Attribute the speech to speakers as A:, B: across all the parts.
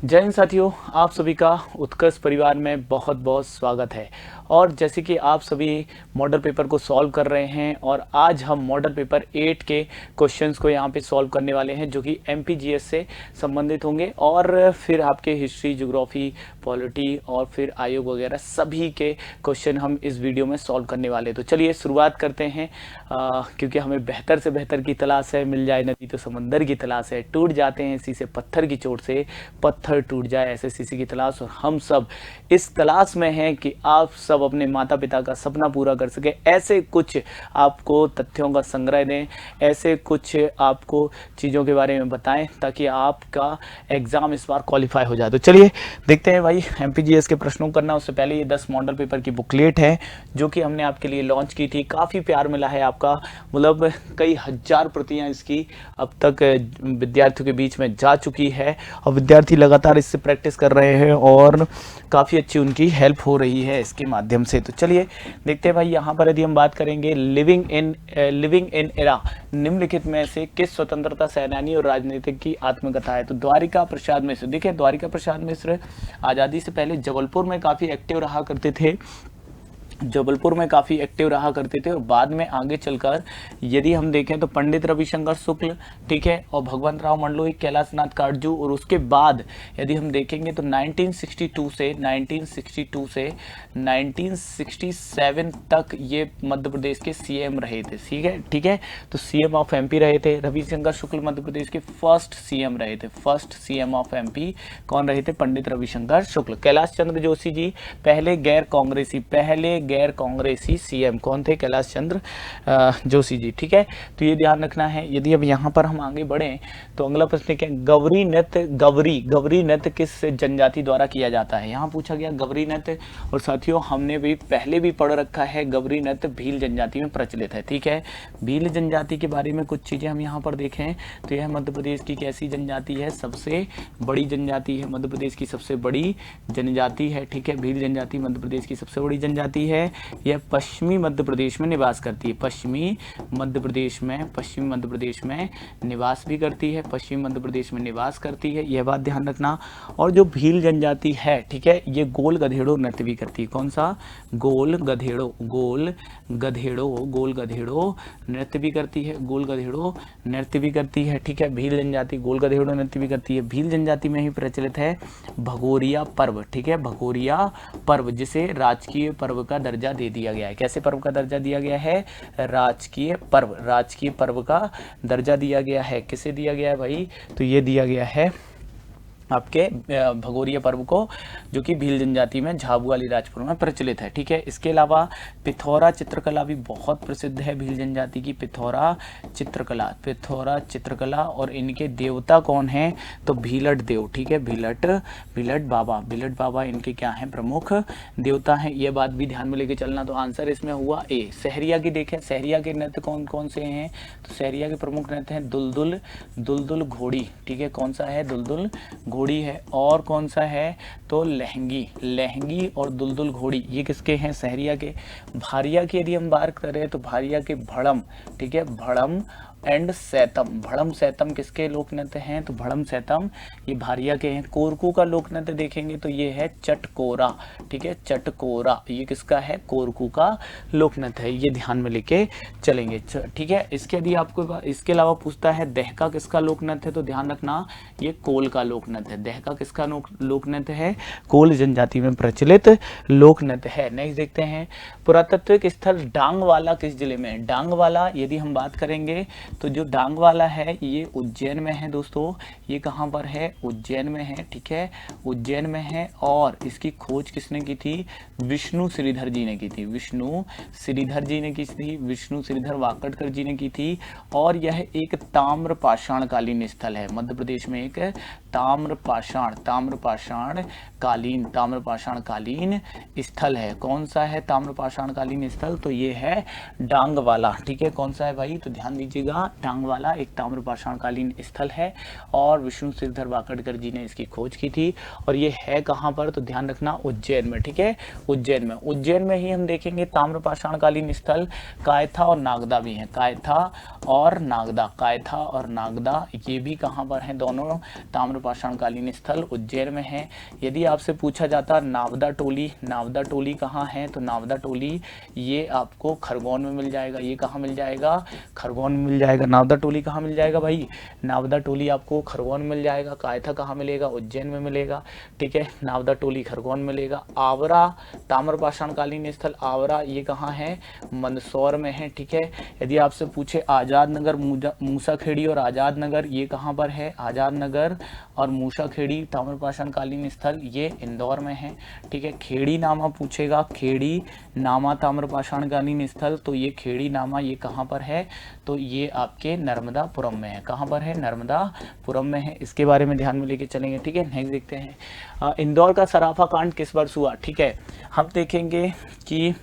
A: जय हिंद साथियों, आप सभी का उत्कर्ष परिवार में बहुत बहुत स्वागत है। और जैसे कि आप सभी मॉडल पेपर को सॉल्व कर रहे हैं और आज हम मॉडल पेपर 8 के क्वेश्चंस को यहाँ पे सॉल्व करने वाले हैं जो कि एमपीजीएस से संबंधित होंगे और फिर आपके हिस्ट्री, ज्योग्राफी, पॉलिटी और फिर आयोग वगैरह सभी के क्वेश्चन हम इस वीडियो में सॉल्व करने वाले हैं। तो चलिए शुरुआत करते हैं। क्योंकि हमें बेहतर से बेहतर की तलाश है, मिल जाए नदी तो समंदर की तलाश है, टूट जाते हैं शीशे पत्थर की चोट से, पत्थर टूट जाए ऐसे शीशे की तलाश। और हम सब इस तलाश में हैं कि आप सब अपने माता पिता का सपना पूरा कर सके। ऐसे कुछ आपको तथ्यों का संग्रह दें, ऐसे कुछ आपको चीज़ों के बारे में बताएं ताकि आपका एग्जाम इस बार क्वालिफाई हो जाए। तो चलिए देखते हैं भाई एमपीजीएस के प्रश्नों को करना। उससे पहले ये 10 मॉडल पेपर की बुकलेट है जो कि हमने आपके लिए लॉन्च की थी। काफ़ी प्यार मिला है आपका, मतलब कई हजार प्रतियां इसकी अब तक विद्यार्थियों के बीच में जा चुकी है और विद्यार्थी लगातार इससे प्रैक्टिस कर रहे हैं और काफ़ी अच्छी उनकी हेल्प हो रही है इसके माध्यम से। तो चलिए देखते हैं भाई, यहाँ पर यदि हम बात करेंगे लिविंग इन एरा, निम्नलिखित में से किस स्वतंत्रता सेनानी और राजनीतिक की आत्मकथा है? तो द्वारिका प्रसाद मिश्र। देखिए द्वारिका प्रसाद मिश्र आज़ादी से पहले जबलपुर में काफ़ी एक्टिव रहा करते थे, जबलपुर में काफ़ी एक्टिव रहा करते थे और बाद में आगे चलकर यदि हम देखें तो पंडित रविशंकर शुक्ल, ठीक है, और भगवंत राव मंडलोई, कैलाश नाथ काटजू, और उसके बाद यदि हम देखेंगे तो 1962 से 1967 तक ये मध्य प्रदेश के सीएम रहे थे। ठीक है, तो सीएम ऑफ एमपी रहे थे। रविशंकर शुक्ल मध्य प्रदेश के फर्स्ट सीएम रहे थे। फर्स्ट सीएम ऑफ एमपी कौन रहे थे? पंडित रविशंकर शुक्ल। कैलाश चंद्र जोशी जी पहले गैर कांग्रेसी सीएम कौन थे? कैलाश चंद्र जोशी जी। ठीक है, तो ये ध्यान रखना है। यदि अब यहाँ पर हम आगे बढ़ें तो अगला प्रश्न क्या है? गवरी नृत्य किस जनजाति द्वारा किया जाता है? यहाँ पूछा गया गवरी नृत्य, और साथियों हमने भी पहले भी पढ़ रखा है, गवरी नृत्य भील जनजाति में प्रचलित है। ठीक है, भील जनजाति के बारे में कुछ चीजें हम यहाँ पर देखें तो यह मध्य प्रदेश की कैसी जनजाति है? सबसे बड़ी जनजाति है, मध्य प्रदेश की सबसे बड़ी जनजाति है। ठीक है, भील जनजाति मध्य प्रदेश की सबसे बड़ी जनजाति है। यह पश्चिमी मध्य प्रदेश में निवास करती है। पश्चिमी मध्य प्रदेश में निवास भी करती है, पश्चिमी मध्य प्रदेश में निवास करती है, यह बात ध्यान रखना। और जो भील जनजाति है, ठीक है, ये गोल गधेड़ो नृत्य भी करती है। कौन सा? गोल गधेड़ो नृत्य भी करती है, गोल गधेड़ो नृत्य भी करती है। ठीक है, भील जनजाति गोल गधेड़ो नृत्य भी करती है। भील जनजाति में ही प्रचलित है भगोरिया पर्व। ठीक है, भगोरिया पर्व जिसे राजकीय पर्व का दर्जा दे दिया गया है। कैसे पर्व का दर्जा दिया गया है? राजकीय पर्व का दर्जा दिया गया है। किसे दिया गया है भाई? तो ये दिया गया है आपके भगोरिया पर्व को, जो कि भील जनजाति में झाबुआ अलीराजपुर में प्रचलित है। ठीक है, इसके अलावा पिथौरा चित्रकला भी बहुत प्रसिद्ध है भील जनजाति की। पिथौरा चित्रकला और इनके देवता कौन हैं? तो भीलट देव। ठीक है, भीलट बाबा इनके क्या हैं? प्रमुख देवता हैं। ये बात भी ध्यान में लेके चलना। तो आंसर इसमें हुआ ए। सहरिया की देखें, सहरिया के नृत्य कौन कौन से हैं? तो सहरिया के प्रमुख नृत्य हैं दुलदुल घोड़ी। ठीक है, कौन सा है? दुलदुल घोड़ी है। और कौन सा है? तो लहंगी और दुलदुल घोड़ी ये किसके हैं? सहरिया के। भारिया की यदि हम बात करें तो भारिया के भड़म। ठीक है, भड़म एंड सैतम। भड़म सैतम किसके लोक नृत्य हैं? तो भड़म सैतम ये भारिया के हैं। कोरकू का लोक नृत्य देखेंगे तो ये है चटकोरा। ठीक है, चटकोरा ये किसका है? कोरकू का लोक नृत्य है। ये ध्यान में लेके चलेंगे। ठीक है, इसके यदि आपको इसके अलावा पूछता है दहका किसका लोक नृत्य है? तो ध्यान रखना ये कोल का लोक नृत्य है। दहका किसका लोक नृत्य है? कोल जनजाति में प्रचलित लोक नृत्य है। नेक्स्ट देखते हैं, पुरातात्विक स्थल डांगवाला किस जिले में है? डांगवाला यदि हम बात करेंगे तो जो डांगवाला है ये उज्जैन में है दोस्तों। ये कहाँ पर है? उज्जैन में है। ठीक है, उज्जैन में है। और इसकी खोज किसने की थी? विष्णु श्रीधर जी ने की थी। विष्णु श्रीधर वाकटकर जी ने की थी। और यह एक ताम्र पाषाणकालीन स्थल है। मध्य प्रदेश में एक ताम्र पाषाणकालीन स्थल है। कौन सा है ताम्र पाषाणकालीन स्थल? तो ये है डांगवाला। ठीक है, कौन सा है भाई? तो ध्यान दीजिएगा डांगवाला एक ताम्रपाषाणकालीन स्थल है और विष्णु सिरधर वाकड़कर जी ने इसकी खोज की थी। और ये है कहाँ पर, तो ध्यान रखना उज्जैन में, ठीक है, उज्जैन में। उज्जैन में ही हम देखेंगे ताम्रपाषाणकालीन स्थल कायथा और नागदा भी हैं, कायथा और नागदा, कायथा और नागदा ये भी कहाँ पर हैं, दोनों ताम्रपाषाणकालीन स्थल उज्जैन में हैं। यदि आपसे पूछा जाता नावदा टोली, नावदा टोली कहाँ है, तो नावदा टोली ये आपको खरगोन में मिल जाएगा। ये कहाँ मिल जाएगा, खरगोन में मिल जाएगा। नावदा टोली कहाँ मिल जाएगा भाई, नावदा टोली आपको खरगोन में मिल जाएगा। कायथा कहाँ मिलेगा, उज्जैन में मिलेगा, ठीक है, नावदा टोली खरगोन में मिलेगा। आवरा ताम्रपाषाणकालीन स्थल आवरा ये कहाँ है, मंदसौर में है, ठीक है। यदि आपसे पूछे आजाद नगर, मूसाखेड़ी और आजाद नगर ये कहाँ पर है, आजाद नगर और मूसाखेड़ी ताम्रपाषाणकालीन स्थल ये इंदौर में है, ठीक है। खेड़ी नामा पूछेगा, खेड़ी नामा ताम्रपाषाणकालीन स्थल, तो ये खेड़ी नामा ये कहाँ पर है, तो ये आपके नर्मदापुरम में है। कहाँ पर है, नर्मदापुरम में है। इसके बारे में ध्यान में लेके चलेंगे, ठीक है। नेक्स्ट देखते हैं इंदौर का सराफा कांड किस वर्ष हुआ, ठीक है। हम देखेंगे कि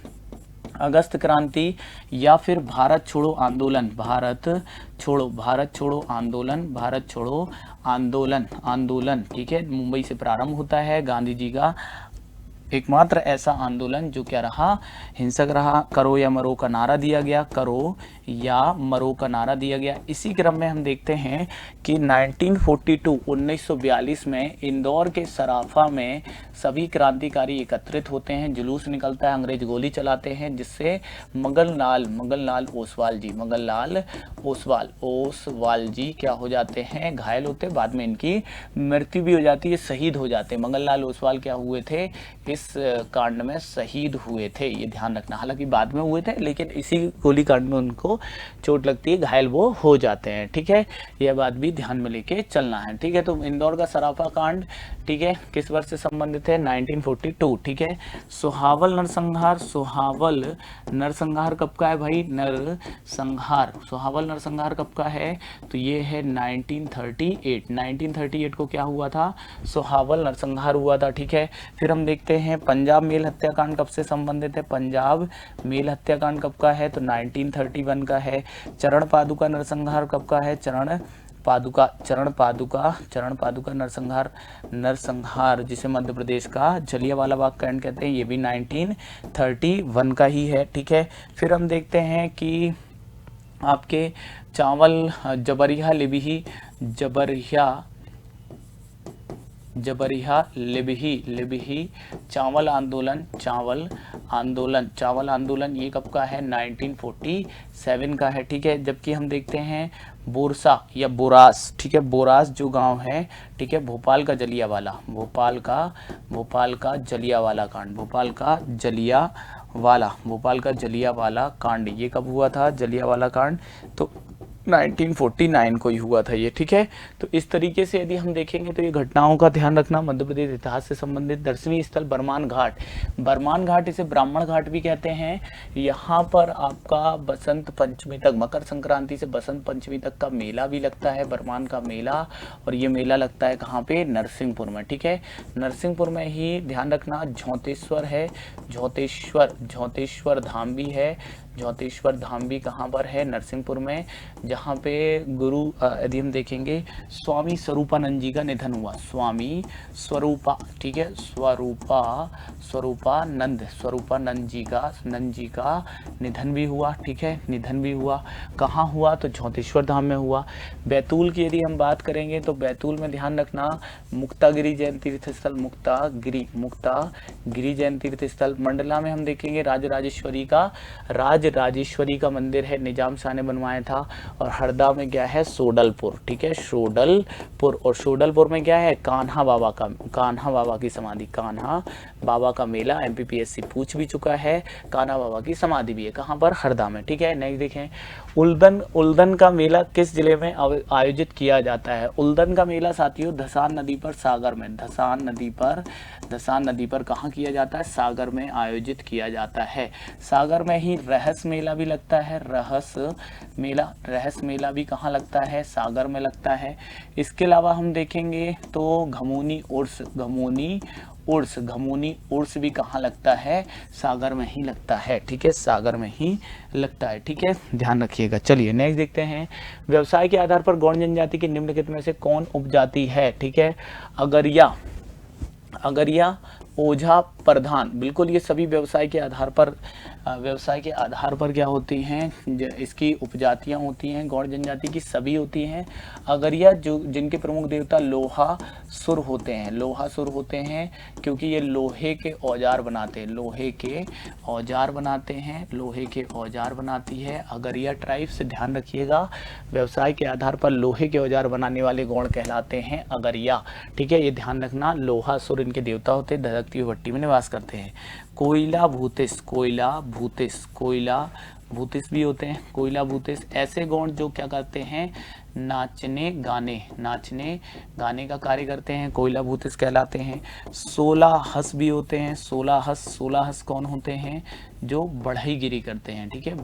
A: अगस्त क्रांति या फिर भारत छोड़ो आंदोलन, भारत छोड़ो आंदोलन, ठीक है, मुंबई से प्रारंभ होता है। गांधी जी का एकमात्र ऐसा आंदोलन जो क्या रहा, हिंसक रहा। करो या मरो का नारा दिया गया, करो या मरो का नारा दिया गया। इसी क्रम में हम देखते हैं कि 1942 में इंदौर के सराफा में सभी क्रांतिकारी एकत्रित होते हैं, जुलूस निकलता है, अंग्रेज गोली चलाते हैं, जिससे मंगललाल ओसवाल जी क्या हो जाते हैं, घायल होते हैं, बाद में इनकी मृत्यु भी हो जाती है, शहीद हो जाते हैं। मंगललाल ओसवाल क्या हुए थे, इस कांड में शहीद हुए थे, ये ध्यान रखना। हालांकि बाद में हुए थे, लेकिन इसी गोली कांड में उनको चोट लगती है, घायल वो हो जाते हैं, ठीक है। यह बात भी ध्यान में लेके चलना है, ठीक है। तो इंदौर का सराफा कांड, ठीक है, किस वर्ष से संबंधित है, 1942, ठीक है। सोहावल नरसंहार कब का है भाई, सोहावल नरसंहार कब का है, तो ये है 1938 को क्या हुआ था, सोहावल नरसंहार हुआ था, ठीक है। फिर हम देखते हैं पंजाब मेल हत्याकांड कब से संबंधित है, पंजाब मेल हत्याकांड कब का है, तो 1931 का है। चरण पादुका नरसंहार कब का है, चरण पादुका नरसंहार जिसे मध्य प्रदेश का जलियांवाला बाग कांड कहते हैं, ये भी 1931 का ही है, ठीक है। फिर हम देखते हैं कि आपके चावल जबरिया लिबही चावल आंदोलन ये कब का है, 1947 का है, ठीक है। जबकि हम देखते हैं बोरसा या बोरास, ठीक है, बोरास जो गांव है, ठीक है, भोपाल का जलियांवाला कांड ये कब हुआ था, जलियांवाला कांड तो 1949 को ही हुआ था ये, ठीक है। तो इस तरीके से यदि हम देखेंगे तो ये घटनाओं का ध्यान रखना। मध्य प्रदेश इतिहास से संबंधित दर्शनीय स्थल बरमान घाट इसे ब्राह्मण घाट भी कहते हैं। यहाँ पर आपका बसंत पंचमी तक, मकर संक्रांति से बसंत पंचमी तक का मेला भी लगता है, बरमान का मेला। और ये मेला लगता है कहाँ पे, नरसिंहपुर में, ठीक है। नरसिंहपुर में ही ध्यान रखना झौंतेश्वर है, झौंतेश्वर धाम भी है। झौंतेश्वर धाम भी कहाँ पर है, नरसिंहपुर में, जहाँ पे गुरु यदि हम देखेंगे स्वामी स्वरूपानंद जी का निधन हुआ, स्वामी स्वरूपा, ठीक है, स्वरूपानंद जी का निधन भी हुआ, ठीक है, निधन भी हुआ। कहाँ हुआ, तो झौंतेश्वर धाम में हुआ। बैतूल की यदि हम बात करेंगे तो बैतूल में ध्यान रखना मुक्तागिरी जैन तीर्थ स्थल, मुक्तागिरी जैन तीर्थ स्थल। मंडला में हम देखेंगे राजराजेश्वरी का मंदिर है, निजाम शाह ने बनवाया था। और हरदा में क्या है, सोडलपुर, ठीक है, सोडलपुर। और सोडलपुर में क्या है, कान्हा बाबा की समाधि, कान्हा बाबा का मेला MPPSC पूछ भी चुका है, कान्हा बाबा की समाधि भी है, कहाँ पर, हरदा में, ठीक है। नेक्स्ट देखें उल्दन का मेला किस जिले में आयोजित किया जाता है। उल्दन का मेला साथियों धसान नदी पर सागर में, धसान नदी पर कहाँ किया जाता है, सागर में आयोजित किया जाता है। सागर में ही रहस मेला भी लगता है, रहस मेला भी कहाँ लगता है, सागर में लगता है। इसके अलावा हम देखेंगे तो घमौनी उर्स, घमुनी उर्स भी कहाँ लगता है, सागर में ही लगता है, ठीक है, सागर में ही लगता है, ठीक है, ध्यान रखिएगा। चलिए नेक्स्ट देखते हैं, व्यवसाय के आधार पर गौड़ जनजाति की निम्नलिखित में से कौन उपजाति है, ठीक है, अगरिया, अगरिया, ओझा, प्रधान, बिल्कुल ये सभी व्यवसाय के आधार पर क्या होती हैं, इसकी उपजातियां होती हैं, गौड़ जनजाति की सभी होती हैं। अगरिया जो जिनके प्रमुख देवता लोहासुर होते हैं, लोहासुर होते हैं क्योंकि ये लोहे के औजार बनाते हैं, लोहे के औजार बनाते हैं, लोहे के औजार बनाती है अगरिया ट्राइब से, ध्यान रखिएगा। व्यवसाय के आधार पर लोहे के औजार बनाने वाले गौड़ कहलाते हैं अगरिया, ठीक है, ये ध्यान रखना। लोहासुर इनके देवता होते हैं, धधकती हुई भट्टी में निवास करते हैं। कोयला भूतिस, कोयला भूतिस, कोयला भूतिस भी होते हैं, कोयला भूतिस ऐसे गौड़ जो क्या करते हैं, नाचने गाने का कार्य करते हैं, कोयला भूतिस कहलाते हैं। 16 हस भी होते हैं, 16 हस कौन होते हैं, जो बढ़ईगिरी करते हैं, ठीक है,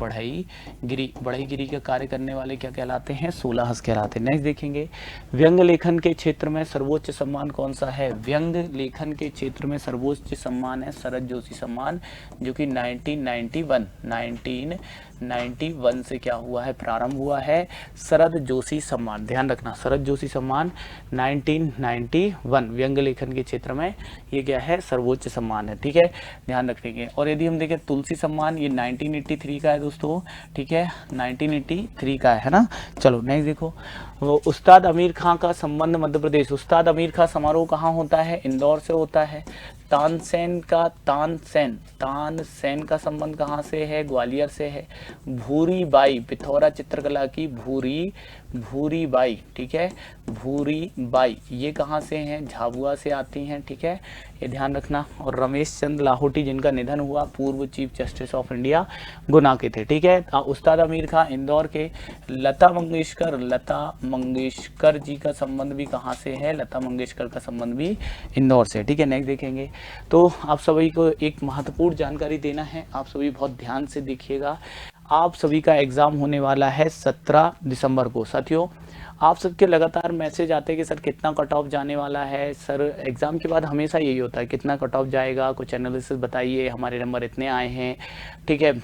A: बढ़ईगिरी का कार्य करने वाले क्या कहलाते हैं, 16 हस कहलाते हैं। नेक्स्ट देखेंगे, व्यंग लेखन के क्षेत्र में सर्वोच्च सम्मान कौन सा है, व्यंग लेखन के क्षेत्र में सर्वोच्च सम्मान है शरद जोशी सम्मान, जो कि 1991 से क्या हुआ है, प्रारंभ हुआ है, शरद जोशी सम्मान, ध्यान रखना, शरद जोशी सम्मान 1991 व्यंग लेखन के क्षेत्र में ये क्या है, सर्वोच्च सम्मान है, ठीक है, ध्यान रखेंगे। और यदि हम देखें तुलसी सम्मान, ये 1983 का है दोस्तों, ठीक है, 1983 का है ना। चलो नेक्स्ट देखो, वो उस्ताद आमिर खां का संबंध मध्य प्रदेश, उस्ताद आमिर खां समारोह कहाँ होता है, इंदौर से होता है। तानसेन का संबंध कहाँ से है, ग्वालियर से है। भूरी बाई, पिथौरा चित्रकला की भूरी बाई, ठीक है, भूरी बाई ये कहाँ से हैं, झाबुआ से आती हैं, ठीक है, ये ध्यान रखना। और रमेश चंद लाहौटी जिनका निधन हुआ, पूर्व चीफ जस्टिस ऑफ इंडिया, गुना के थे, ठीक है। उस्ताद आमिर खां इंदौर के। लता मंगेशकर जी का संबंध भी कहाँ से है, लता मंगेशकर का संबंध भी इंदौर से, ठीक है। नेक्स्ट देखेंगे, तो आप सभी को एक महत्वपूर्ण जानकारी देना है, आप सभी बहुत ध्यान से देखिएगा। आप सभी का एग्ज़ाम होने वाला है 17 दिसंबर को। साथियों, आप सबके लगातार मैसेज आते हैं कि सर कितना कट ऑफ जाने वाला है, सर एग्ज़ाम के बाद हमेशा यही होता है, कितना कट ऑफ जाएगा, कुछ एनालिसिस बताइए, हमारे नंबर इतने आए हैं, ठीक है,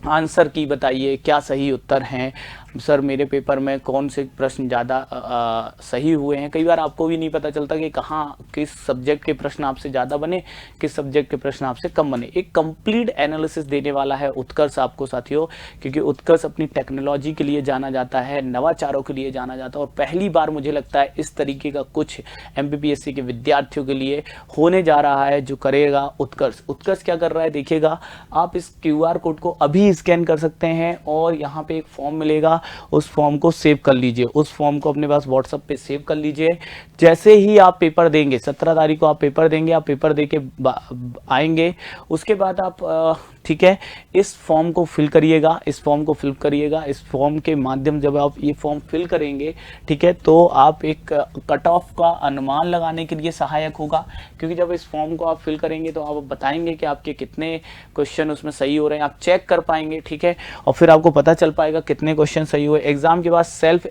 A: आंसर की बताइए, क्या सही उत्तर हैं, सर मेरे पेपर में कौन से प्रश्न ज़्यादा सही हुए हैं। कई बार आपको भी नहीं पता चलता कि कहाँ किस सब्जेक्ट के प्रश्न आपसे ज़्यादा बने, किस सब्जेक्ट के प्रश्न आपसे कम बने। एक कंप्लीट एनालिसिस देने वाला है उत्कर्ष आपको साथियों, क्योंकि उत्कर्ष अपनी टेक्नोलॉजी के लिए जाना जाता है, नवाचारों के लिए जाना जाता है, और पहली बार मुझे लगता है इस तरीके का कुछ MPPSC के विद्यार्थियों के लिए होने जा रहा है, जो करेगा उत्कर्ष। उत्कर्ष क्या कर रहा है देखिएगा, आप इस QR कोड को अभी स्कैन कर सकते हैं और यहाँ पे एक फॉर्म मिलेगा, उस फॉर्म को सेव कर लीजिए, उस फॉर्म को अपने पास WhatsApp पे सेव कर लीजिए। जैसे ही आप पेपर देंगे, 17 तारीख को आप पेपर देंगे, आप पेपर दे के आएंगे, उसके बाद आप ठीक है, इस फॉर्म को फिल करिएगा, इस फॉर्म के माध्यम जब आप ये फॉर्म फिल करेंगे, ठीक है, तो आप एक कट ऑफ का अनुमान लगाने के लिए सहायक होगा, क्योंकि जब इस फॉर्म को आप फिल करेंगे तो आप बताएंगे कि आपके कितने क्वेश्चन उसमें सही हो रहे हैं, आप चेक कर पाएंगे, ठीक है, और फिर आपको पता चल पाएगा कितने क्वेश्चन सही हुए। एग्जाम के बाद सेल्फ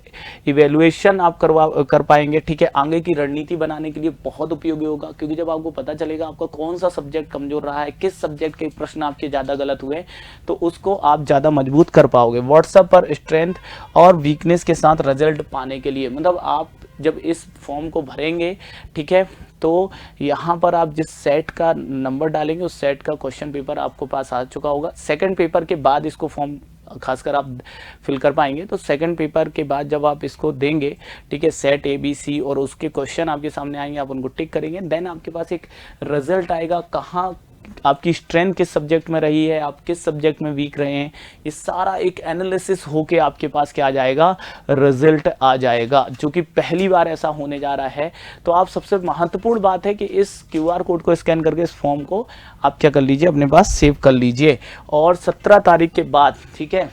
A: इवेल्युएशन आप कर पाएंगे, ठीक है, आगे की रणनीति बनाने के लिए बहुत उपयोगी होगा, क्योंकि जब आपको पता चलेगा आपका कौन सा सब्जेक्ट कमजोर रहा है, किस सब्जेक्ट के प्रश्न आपके ज़्यादा गलत हुए, तो उसको आप ज़्यादा मजबूत कर पाओगे। व्हाट्सएप पर स्ट्रेंथ और वीकनेस के साथ रिजल्ट पाने के लिए, मतलब आप जब इस फॉर्म को भरेंगे, ठीक है, तो यहाँ पर आप जिस सेट का नंबर डालेंगे उस सेट का क्वेश्चन पेपर आपको पास आ चुका होगा। सेकंड पेपर के बाद इसको फॉर्म खासकर आप फिल कर पाएंगे, तो सेकंड पेपर के बाद जब आप इसको देंगे, ठीक है, सेट ABC और उसके क्वेश्चन आपके सामने आएंगे, आप उनको टिक करेंगे, देन आपके पास एक रिजल्ट आएगा, कहाँ आपकी स्ट्रेंथ किस सब्जेक्ट में रही है, आप किस सब्जेक्ट में वीक रहे हैं, ये सारा एक एनालिसिस होके आपके पास क्या आ जाएगा, रिजल्ट आ जाएगा, जो कि पहली बार ऐसा होने जा रहा है। तो आप सबसे महत्वपूर्ण बात है कि इस QR कोड को स्कैन करके इस फॉर्म को आप क्या कर लीजिए, अपने पास सेव कर लीजिए। और 17 तारीख के बाद, ठीक है,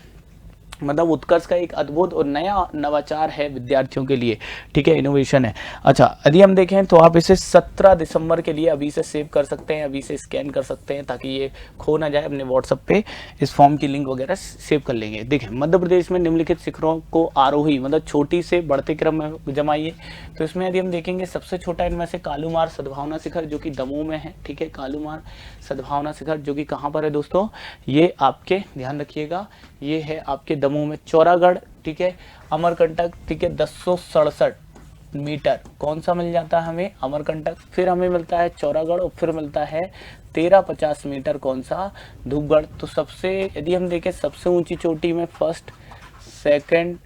A: मतलब उत्कर्ष का एक अद्भुत और नया नवाचार है विद्यार्थियों के लिए, ठीक है, इनोवेशन है। अच्छा, यदि हम देखें तो आप इसे 17 दिसंबर के लिए अभी से सेव कर सकते हैं, अभी से स्कैन कर सकते हैं ताकि ये खो ना जाए। अपने व्हाट्सएप पे इस फॉर्म की लिंक वगैरह सेव कर लेंगे। देखें, मध्य प्रदेश में निम्नलिखित शिखरों को आरोही मतलब छोटी से बढ़ते क्रम में जमाइए। तो इसमें यदि हम देखेंगे सबसे छोटा इनमें से कालूमार सद्भावना शिखर जो कि दमोह में है, ठीक है, कालूमार सद्भावना शिखर जो कि कहाँ पर है दोस्तों, ये आपके ध्यान रखिएगा, ये है आपके दमोह में। चौरागढ़, ठीक है, अमरकंटक, ठीक है, 1067 मीटर कौन सा मिल जाता है हमें, अमरकंटक। फिर हमें मिलता है चौरागढ़ और फिर मिलता है 1350 मीटर कौन सा, धूपगढ़। तो सबसे यदि हम देखें सबसे ऊंची चोटी में फर्स्ट सेकंड,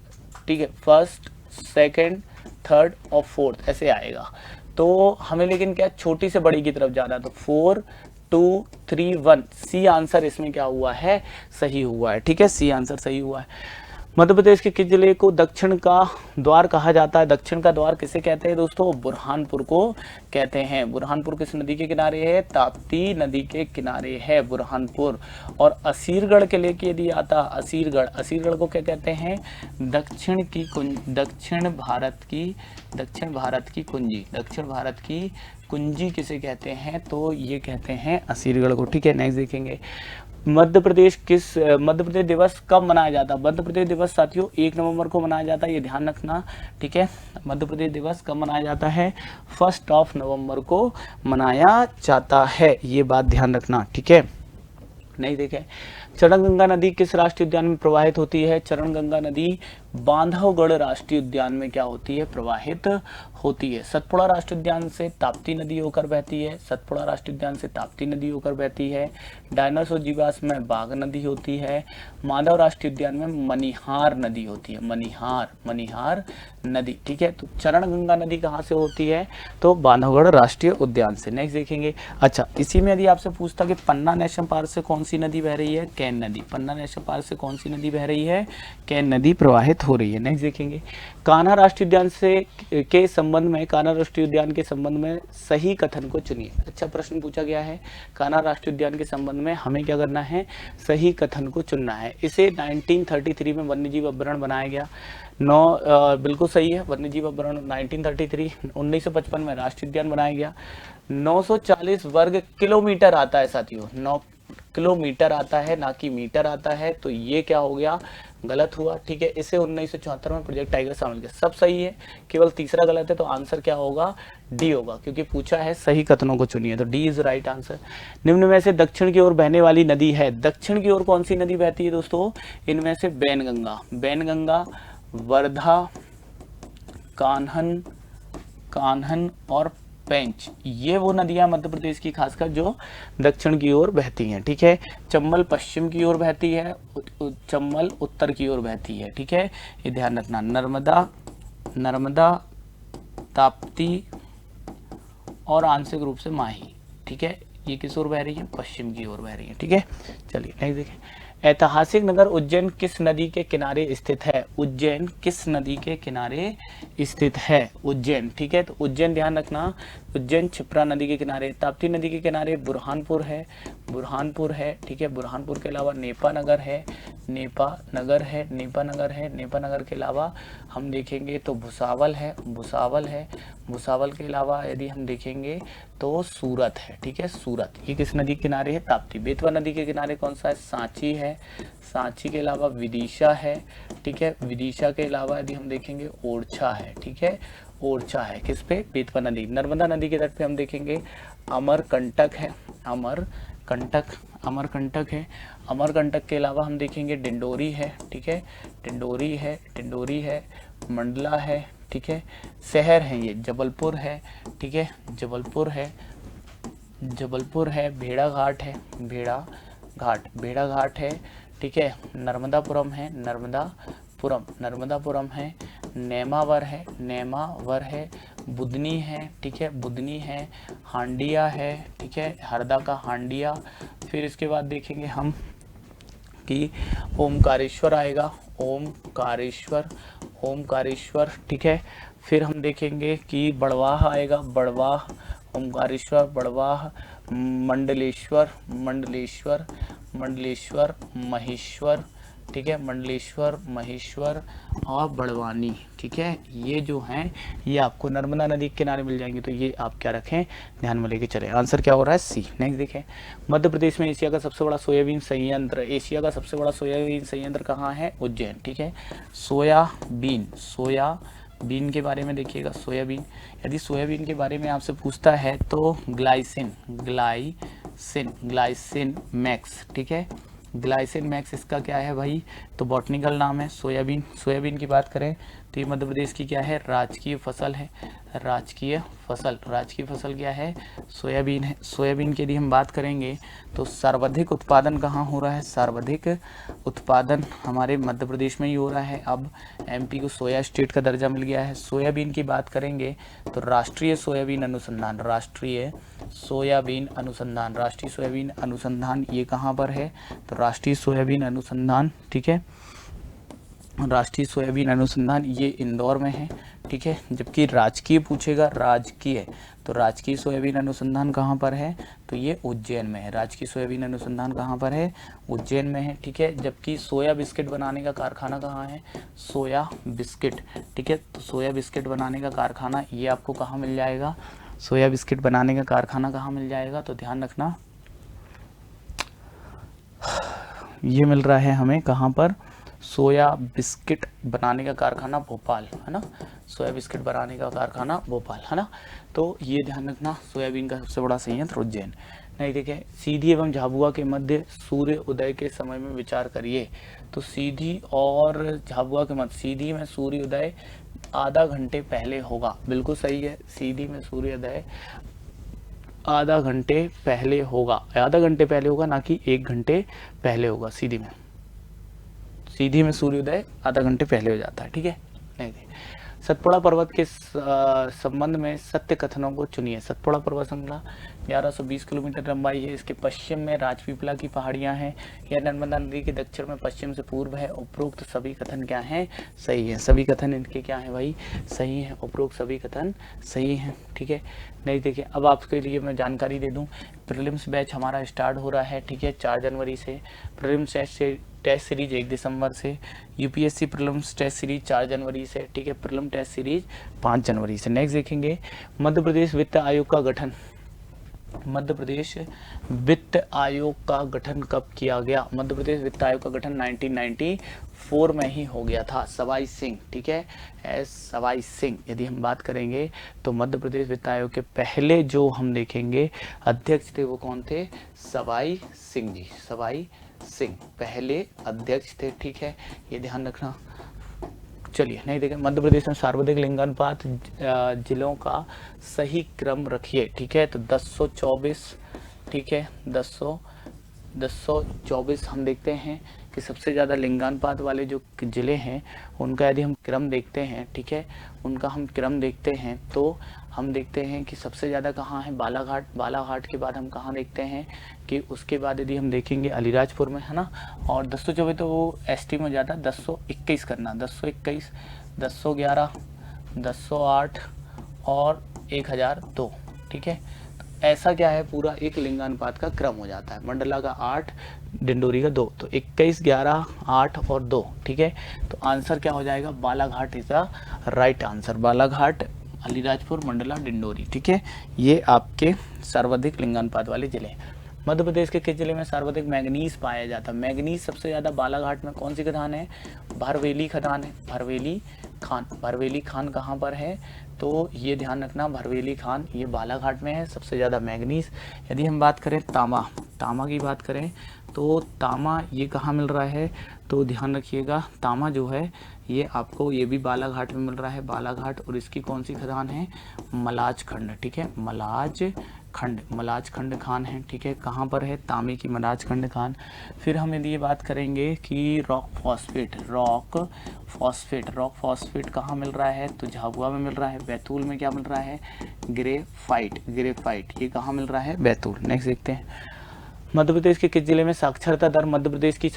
A: ठीक है, फर्स्ट सेकंड थर्ड और फोर्थ ऐसे आएगा। तो हमें लेकिन क्या छोटी से बड़ी की तरफ जाना है, तो 4 2 3 1 सी आंसर इसमें क्या हुआ है, सही हुआ है, ठीक है, सी आंसर सही हुआ है। मध्य प्रदेश के किस जिले को दक्षिण का द्वार कहा जाता है, दक्षिण का द्वार किसे कहते हैं दोस्तों, बुरहानपुर को कहते हैं। बुरहानपुर किस नदी के किनारे है, ताप्ती नदी के किनारे है बुरहानपुर। और असीरगढ़ के लिए यदि आता, असीरगढ़, असीरगढ़ को क्या कहते हैं, दक्षिण भारत की कुंजी, दक्षिण भारत की कुंजी किसे कहते हैं, तो ये कहते हैं असीरगढ़ को, ठीक है। नेक्स्ट देखेंगे, मध्य प्रदेश दिवस कब मनाया जाता है। मध्य प्रदेश दिवस साथियों 1 नवंबर को मनाया जाता है, ये ध्यान रखना, ठीक है। मध्य प्रदेश दिवस कब मनाया जाता है, 1 नवंबर को मनाया जाता है, ये बात ध्यान रखना, ठीक है। नहीं देखें, चरणगंगा नदी किस राष्ट्रीय उद्यान में प्रवाहित होती है। चरणगंगा नदी बांधवगढ़ राष्ट्रीय उद्यान में क्या होती है, प्रवाहित होती है। सतपुड़ा राष्ट्रीय उद्यान से ताप्ती नदी होकर बहती है, सतपुड़ा राष्ट्रीय उद्यान से ताप्ती नदी होकर बहती है। डायनासोर जीवाश्म में बाघ नदी होती है। माधव राष्ट्रीय उद्यान में मनिहार नदी होती है, मनिहार नदी, ठीक है। तो चरणगंगा नदी कहाँ से होती है, तो बांधवगढ़ राष्ट्रीय उद्यान से। नेक्स्ट देखेंगे, अच्छा इसी में यदि आपसे पूछता कि पन्ना नेशनल पार्क से कौन सी नदी बह रही है, कैन नदी। पन्ना नेशनल पार्क से कौन सी नदी बह रही है, कैन नदी प्रवाहित हो रही है। नेक्स्ट देखेंगे, कान्हा राष्ट्रीय उद्यान के संबंध में, कान्हा राष्ट्रीय उद्यान के संबंध में सही कथन को चुनिए। अच्छा प्रश्न पूछा गया है, कान्हा राष्ट्रीय उद्यान के संबंध में हमें क्या करना है, सही कथन को चुनना है। इसे 1933 में वन्यजीव अभ्यारण्य बनाया गया। बिल्कुल सही है, वन्यजीव अभ्यारण्य 1933। 1955 में राष्ट्रीय उद्यान बनाया गया। 940 वर्ग किलोमीटर आता है साथियों, 9 किलोमीटर आता है, ना कि मीटर आता है, तो ये क्या हो गया, गलत हुआ, ठीक है। इसे 1974 में प्रोजेक्ट टाइगर शामिल किया। सब सही है, केवल तीसरा गलत है, तो आंसर क्या होगा, डी होगा, क्योंकि पूछा है सही कथनों को चुनिए, तो डी इज राइट आंसर। निम्न में से दक्षिण की ओर बहने वाली नदी है, दक्षिण की ओर कौन सी नदी बहती है दोस्तों, इनमें से बैनगंगा, वर्धा, कान्हन और पेंच, ये वो नदियां मध्य प्रदेश की खासकर जो दक्षिण की ओर बहती हैं, ठीक है। चंबल पश्चिम की ओर बहती है, चंबल उत्तर की ओर बहती है, ठीक है, ये ध्यान रखना। नर्मदा, ताप्ती और आंशिक रूप से माही, ठीक है, ये किस ओर बह रही है, पश्चिम की ओर बह रही है, ठीक है। चलिए नेक्स्ट देखें, ऐतिहासिक नगर उज्जैन किस नदी के किनारे स्थित है, उज्जैन किस नदी के किनारे स्थित है, उज्जैन, ठीक है। तो उज्जैन ध्यान रखना, उज्जैन क्षिप्रा नदी के किनारे, ताप्ती नदी के किनारे बुरहानपुर है, ठीक है। बुरहानपुर के अलावा नेपा नगर है, नेपा नगर के अलावा हम देखेंगे तो भुसावल है, भुसावल के अलावा यदि हम देखेंगे तो सूरत है, ठीक है, सूरत, ये किस नदी के किनारे है, ताप्ती। बेतवा नदी के किनारे कौन सा है, सांची है, सांची के अलावा विदिशा है, ठीक है, विदिशा के अलावा यदि हम देखेंगे ओरछा है, ठीक है, ओरछा है किस पे, बेतवा नदी। नर्मदा नदी के तट पे हम देखेंगे अमरकंटक है, अमरकंटक के अलावा हम देखेंगे डिंडोरी है, ठीक है, डिंडोरी है, मंडला है, ठीक है। शहर है ये जबलपुर है, ठीक है, जबलपुर है, भेड़ा घाट है, ठीक है। नर्मदापुरम है, नेमावर है, बुदनी है, ठीक है, हांडिया है, ठीक है, हरदा का हांडिया। फिर इसके बाद देखेंगे हम कि ओमकारेश्वर आएगा, ओमकारेश्वर, ठीक है। फिर हम देखेंगे कि बड़वाह आएगा, ओमकारेश्वर, बड़वाह, मंडलेश्वर, महेश्वर, ठीक है, मंडलेश्वर, महेश्वर और बड़वानी, ठीक है, ये जो हैं ये आपको नर्मदा नदी के किनारे मिल जाएंगे। तो ये आप क्या रखें, ध्यान में लेके चलें। आंसर क्या हो रहा है, सी। नेक्स्ट देखें, मध्य प्रदेश में एशिया का सबसे बड़ा सोयाबीन संयंत्र, एशिया का सबसे बड़ा सोयाबीन संयंत्र कहाँ है, उज्जैन, ठीक है। सोयाबीन के बारे में देखिएगा, सोयाबीन, यदि सोयाबीन के बारे में आपसे पूछता है तो ग्लाइसिन मैक्स, ठीक है, ग्लाइसिन मैक्स इसका क्या है भाई, तो बॉटनिकल नाम है। सोयाबीन की बात करें तो ये मध्य प्रदेश की क्या है, राजकीय फसल है। राजकीय फसल क्या है, सोयाबीन है। सोयाबीन की यदि हम बात करेंगे तो सर्वाधिक उत्पादन कहाँ हो रहा है, सर्वाधिक उत्पादन हमारे मध्य प्रदेश में ही हो रहा है। अब एमपी को सोया स्टेट का दर्जा मिल गया है। सोयाबीन की बात करेंगे तो राष्ट्रीय सोयाबीन अनुसंधान ये कहाँ पर है, तो राष्ट्रीय सोयाबीन अनुसंधान, ठीक है, राष्ट्रीय सोयाबीन अनुसंधान ये इंदौर में है, ठीक है। जबकि राजकीय पूछेगा, तो राजकीय सोयाबीन अनुसंधान कहाँ पर है, तो ये उज्जैन में है। राजकीय सोयाबीन अनुसंधान कहाँ पर है, उज्जैन में है, ठीक है। जबकि सोया बिस्किट बनाने का कारखाना कहाँ है, सोया बिस्किट, ठीक है, तो सोया बिस्किट बनाने का कारखाना ये आपको कहाँ मिल जाएगा, सोया बिस्किट बनाने का कारखाना कहाँ मिल जाएगा, तो ध्यान रखना ये मिल रहा है हमें कहाँ पर, सोया बिस्किट बनाने का कारखाना भोपाल, है ना, सोया बिस्किट बनाने का कारखाना भोपाल, है ना। तो ये ध्यान रखना, सोयाबीन का सबसे बड़ा संयंत्र उज्जैन। नहीं देखिए, सीधी एवं झाबुआ के मध्य सूर्य उदय के समय में विचार करिए। तो सीधी और झाबुआ के मध्य, सीधी में सूर्य उदय आधा घंटे पहले होगा, बिल्कुल सही है। सीधी में सूर्य उदय आधा घंटे पहले होगा, ना कि 1 घंटे पहले होगा। सीधी में सूर्योदय आधा घंटे पहले हो जाता है, ठीक है। नहीं, सतपुड़ा पर्वत के संबंध में सत्य कथनों को चुनिए। सतपुड़ा पर्वत श्रृंखला 1120 किलोमीटर लंबाई है। इसके पश्चिम में राजपीपला की पहाड़ियां हैं। यह नर्मदा नदी के दक्षिण में पश्चिम से पूर्व है। उपरोक्त सभी कथन क्या हैं, सही है। सभी कथन इनके क्या है भाई, सही है। उपरोक्त सभी कथन सही हैं, ठीक है। नहीं देखिए, अब आपके लिए मैं जानकारी दे दूं, प्रीलिम्स बैच हमारा स्टार्ट हो रहा है, ठीक है, 4 जनवरी से। प्रीलिम्स टेस्ट सीरीज 1 दिसंबर से, यूपीएससी प्रीलिम्स टेस्ट सीरीज 4 जनवरी से, ठीक है, प्रीलिम टेस्ट सीरीज 5 जनवरी से। नेक्स्ट देखेंगे, मध्य प्रदेश वित्त आयोग का गठन। मध्य प्रदेश वित्त आयोग का गठन कब किया गया? मध्य प्रदेश वित्त आयोग का गठन 1994 में ही हो गया था। सवाई सिंह, ठीक है, एस सवाई सिंह। यदि हम बात करेंगे तो मध्य प्रदेश वित्त आयोग के पहले जो हम देखेंगे अध्यक्ष थे वो कौन थे? सवाई सिंह जी, सवाई सिंह पहले अध्यक्ष थे, ठीक है, ये ध्यान रखना। चलिए, नहीं देखें, मध्य प्रदेश में सर्वाधिक लिंगानुपात जिलों का सही क्रम रखिए, ठीक है, तो 1024, ठीक है, 1024 हम देखते हैं कि सबसे ज़्यादा लिंगानुपात वाले जो ज़िले हैं उनका यदि हम क्रम देखते हैं, ठीक है, उनका हम क्रम देखते हैं तो हम देखते हैं कि सबसे ज़्यादा कहाँ है? बालाघाट। बालाघाट के बाद हम कहाँ देखते हैं कि उसके बाद यदि हम देखेंगे अलीराजपुर में, है ना। और 1024 तो वो एसटी में ज़्यादा, 1021 करना, 1021, 1011, 1008 और 1002, ठीक है। ऐसा क्या है, पूरा एक लिंगानुपात का क्रम हो जाता है। मंडला का 8, डिंडोरी का 2, तो 21, 11, 8 और 2, ठीक है। तो आंसर क्या हो जाएगा? Balaghat is the right answer. Balaghat, Alirajpur, Mandla, Dindori, ठीक है, ये आपके सर्वाधिक लिंगानुपात वाले जिले हैं। मध्य प्रदेश के किस जिले में सर्वाधिक मैंगनीज पाया जाता है? मैंगनीज सबसे ज़्यादा बालाघाट में कौन सी खदान है? भरवेली खदान है, भरवेली खान। भरवेली खान कहाँ पर है? तो ये ध्यान रखना, भरवेली खान ये बालाघाट में है, सबसे ज़्यादा मैंगनीज। यदि हम बात करें तामा की बात करें तो तामा ये कहाँ मिल रहा है? तो ध्यान रखिएगा, तामा जो है ये आपको ये भी बालाघाट में मिल रहा है, बालाघाट। और इसकी कौन सी खदान है? मलाज खंड, ठीक है, मलाज खंड खान है, ठीक है, कहाँ पर है? तांबे की मलाज खंड खान। फिर हम यदि ये बात करेंगे कि रॉक फॉस्फेट कहाँ मिल रहा है? तो झाबुआ में मिल रहा है। बैतूल में क्या मिल रहा है? ग्रेफाइट, ये कहाँ मिल रहा है? बैतूल। नेक्स्ट देखते हैं, मध्य प्रदेश के किस जिले में साक्षरता दर? मध्य प्रदेश की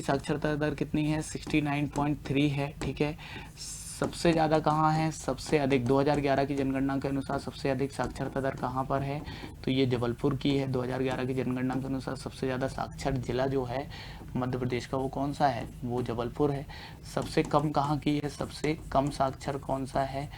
A: साक्षरता दर कितनी है? 69.3 है, ठीक है। सबसे ज़्यादा कहाँ है, सबसे अधिक 2011 की जनगणना के अनुसार सबसे अधिक साक्षरता दर कहाँ पर है, तो ये जबलपुर की है। 2011 की जनगणना के अनुसार सबसे ज़्यादा साक्षर जिला जो है मध्य प्रदेश का वो कौन सा है, वो जबलपुर है। सबसे कम कहाँ की है, सबसे कम साक्षर कौन सा है,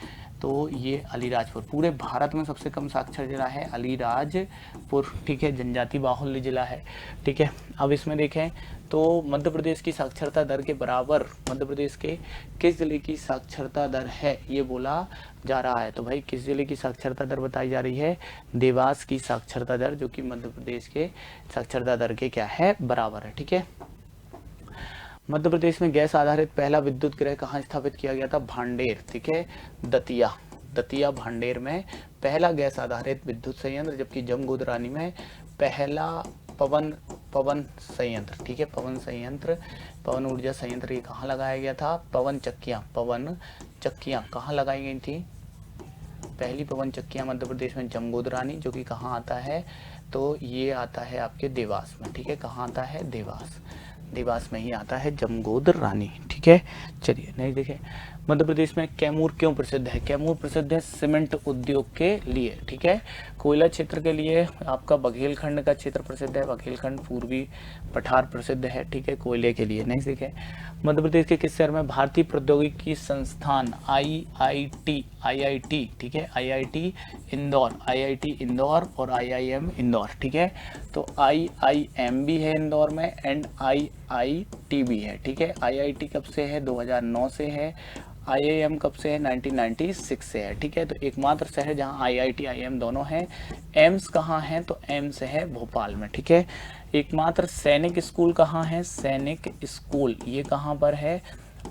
A: तो ये अलीराजपुर। पूरे भारत में सबसे कम साक्षर जिला है अलीराजपुर, ठीक है, जनजाति बाहुल्य जिला है, ठीक है। अब इसमें देखें तो मध्य प्रदेश की साक्षरता दर के बराबर मध्य प्रदेश के किस जिले की साक्षरता दर है, ये बोला जा रहा है। तो भाई किस जिले की साक्षरता दर बताई जा रही है, देवास की साक्षरता दर, जो कि मध्य प्रदेश के साक्षरता दर के क्या है, बराबर है, ठीक है। मध्य प्रदेश में गैस आधारित पहला विद्युत गृह कहाँ स्थापित किया गया था, भांडेर, ठीक है, दतिया भांडेर में पहला गैस आधारित विद्युत संयंत्र, जबकि जमगोदरानी में पहला पवन संयंत्र, ठीक है, पवन ऊर्जा संयंत्र ये कहाँ लगाया गया था, पवन चक्कियां कहाँ लगाई गई थी, पहली पवन चक्कियां मध्य प्रदेश में जमगोदरानी, जो कि कहाँ आता है, तो ये आता है आपके देवास में, ठीक है, कहाँ आता है, देवास में ही आता है जमगोदरानी, ठीक है। चलिए नहीं देखें, मध्य प्रदेश में कैमूर क्यों प्रसिद्ध है, कैमूर प्रसिद्ध है सीमेंट उद्योग के लिए, ठीक है। कोयला क्षेत्र के लिए आपका बघेलखंड का क्षेत्र प्रसिद्ध है, बघेलखंड पूर्वी पठार प्रसिद्ध है, ठीक है, कोयले के लिए। नहीं देखें, मध्य प्रदेश के किस शहर में भारतीय प्रौद्योगिकी संस्थान IIT, ठीक है, IIT इंदौर और IIM इंदौर, ठीक है। तो IIM भी है इंदौर में एंड IIT भी है, ठीक है। IIT कब से है, 2009 से है। IIM कब से है, 1996 से है, ठीक है। तो एकमात्र शहर जहां IIT IIM दोनों हैं। एम्स कहाँ है, तो एम्स है भोपाल में, ठीक है। एकमात्र सैनिक स्कूल कहाँ है, सैनिक स्कूल ये कहाँ पर है,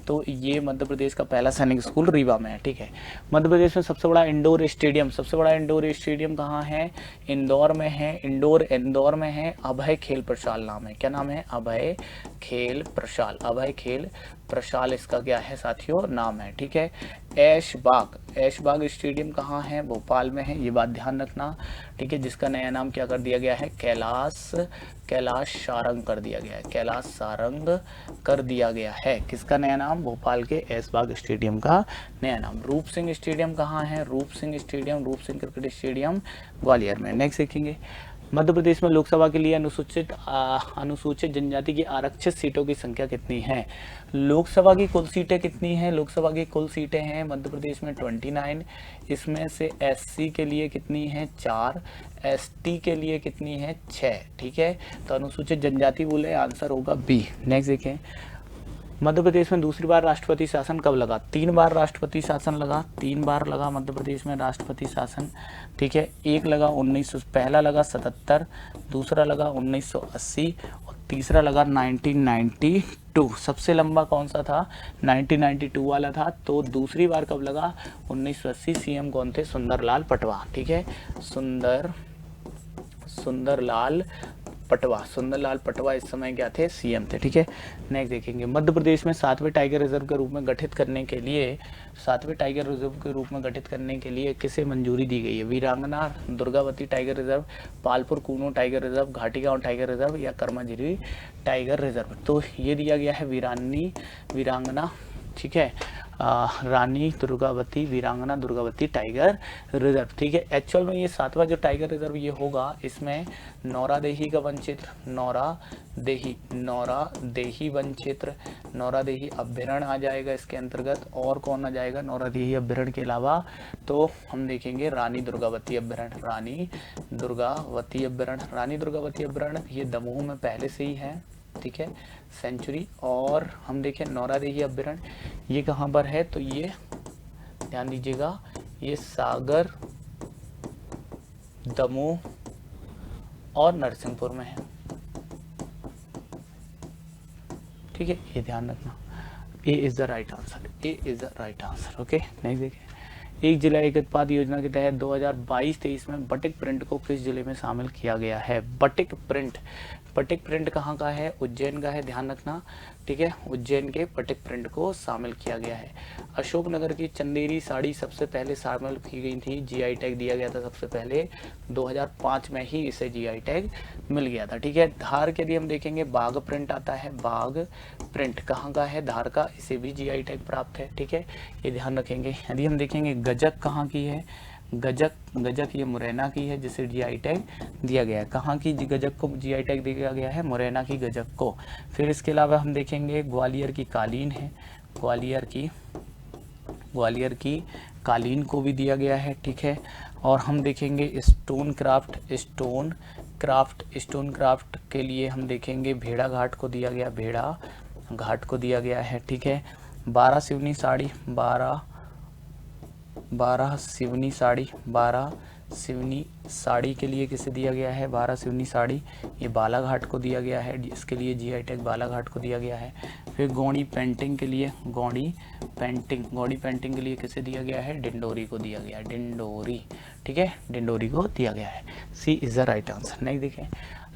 A: तो ये मध्य प्रदेश का पहला सैनिक स्कूल रीवा में है, ठीक है। मध्य प्रदेश में सबसे बड़ा इंडोर स्टेडियम कहाँ है, इंदौर में है, इंदौर में है, अभय खेल प्रशाल नाम है, क्या नाम है, अभय खेल प्रशाल इसका क्या है साथियों, नाम है, ठीक है। ऐशबाग स्टेडियम कहाँ है, भोपाल में है, ये बात ध्यान रखना, ठीक है, जिसका नया नाम क्या कर दिया गया है, कैलाश सारंग कर दिया गया है, किसका नया नाम, भोपाल के ऐशबाग स्टेडियम का नया नाम। रूप सिंह स्टेडियम कहाँ है, रूप सिंह क्रिकेट स्टेडियम ग्वालियर में। नेक्स्ट देखेंगे, मध्य प्रदेश में लोकसभा के लिए अनुसूचित जनजाति की आरक्षित सीटों की संख्या कितनी है, लोकसभा की कुल सीटें कितनी हैं, लोकसभा की कुल सीटें हैं मध्य प्रदेश में 29, इसमें से SC के लिए कितनी है, 4, ST के लिए कितनी है, 6, ठीक है। तो अनुसूचित जनजाति बोले, आंसर होगा B। नेक्स्ट देखें, मध्य प्रदेश में दूसरी बार राष्ट्रपति शासन कब लगा, 3 बार राष्ट्रपति शासन लगा, 3 बार लगा मध्य प्रदेश में राष्ट्रपति शासन, ठीक है। एक लगा 1900, पहला लगा 77, दूसरा लगा 1980 और तीसरा लगा 1992। सबसे लंबा कौन सा था, 1992 वाला था। तो दूसरी बार कब लगा, 1980। CM कौन थे, सुंदरलाल पटवा, ठीक है, सुंदरलाल पटवा इस समय क्या थे, CM थे, ठीक है। नेक्स्ट देखेंगे, मध्य प्रदेश में 7वें टाइगर रिजर्व के रूप में गठित करने के लिए किसे मंजूरी दी गई है, वीरांगना Durgavati tiger reserve, Palpur Kuno tiger reserve, Ghatigaon tiger reserve या कर्माझिरी टाइगर रिजर्व। तो ये दिया गया है वीरांगना, ठीक है, वीरांगना दुर्गावती टाइगर रिजर्व, ठीक है। एक्चुअल में ये 7वां जो टाइगर रिजर्व ये होगा, इसमें नौरादेही का वन क्षेत्र, नौरादेही वन क्षेत्र, नौरादेही अभ्यारण्य आ जाएगा इसके अंतर्गत। और कौन आ जाएगा नौरादेही अभ्यारण्य के अलावा, तो हम देखेंगे रानी दुर्गावती अभ्यारण्य, ये दमोह में पहले से ही है, ठीक है, सेंचुरी। और हम देखें नौरादेही अभ्यारण्य ये कहाँ पर है, तो ये ध्यान दीजिएगा, ये सागर, दमोह और नरसिंहपुर में है, ठीक है, ये ध्यान रखना। A is the right answer, okay. Next देखें, एक जिला एक उत्पाद योजना के तहत 2022-23 में बटिक प्रिंट को किस जिले में शामिल किया गया है, बटिक प्रिंट पटिक प्रिंट कहाँ का है, उज्जैन का है, ध्यान रखना, ठीक है, उज्जैन के पटिक प्रिंट को शामिल किया गया है। अशोकनगर की चंदेरी साड़ी सबसे पहले शामिल की गई थी, जीआई टैग दिया गया था सबसे पहले 2005 में ही इसे जीआई टैग मिल गया था, ठीक है। धार के यदि हम देखेंगे बाघ प्रिंट आता है, बाघ प्रिंट कहाँ का है, धार का, इसे भी जीआई टैग प्राप्त है, ठीक है, ये ध्यान रखेंगे। यदि हम देखेंगे गजक कहाँ की है, गजक ये मुरैना की है जिसे जीआई टैग दिया गया है। कहाँ की गजक को जीआई टैग दिया गया है, मुरैना की गजक को। फिर इसके अलावा हम देखेंगे ग्वालियर की कालीन है, ग्वालियर की कालीन को भी दिया गया है, ठीक है। और हम देखेंगे स्टोन क्राफ्ट के लिए हम देखेंगे भेड़ा घाट को दिया गया, भेड़ा घाट को दिया गया है, ठीक है। 12 सिवनी साड़ी के लिए किसे दिया गया है, 12 सिवनी साड़ी, ये बालाघाट को दिया गया है, इसके लिए जीआई टैग बालाघाट को दिया गया है। फिर गौड़ी पेंटिंग के लिए किसे दिया गया है, डिंडोरी को दिया गया है, डिंडोरी, ठीक है, डिंडोरी को दिया गया है। C is the right answer. Next देखें,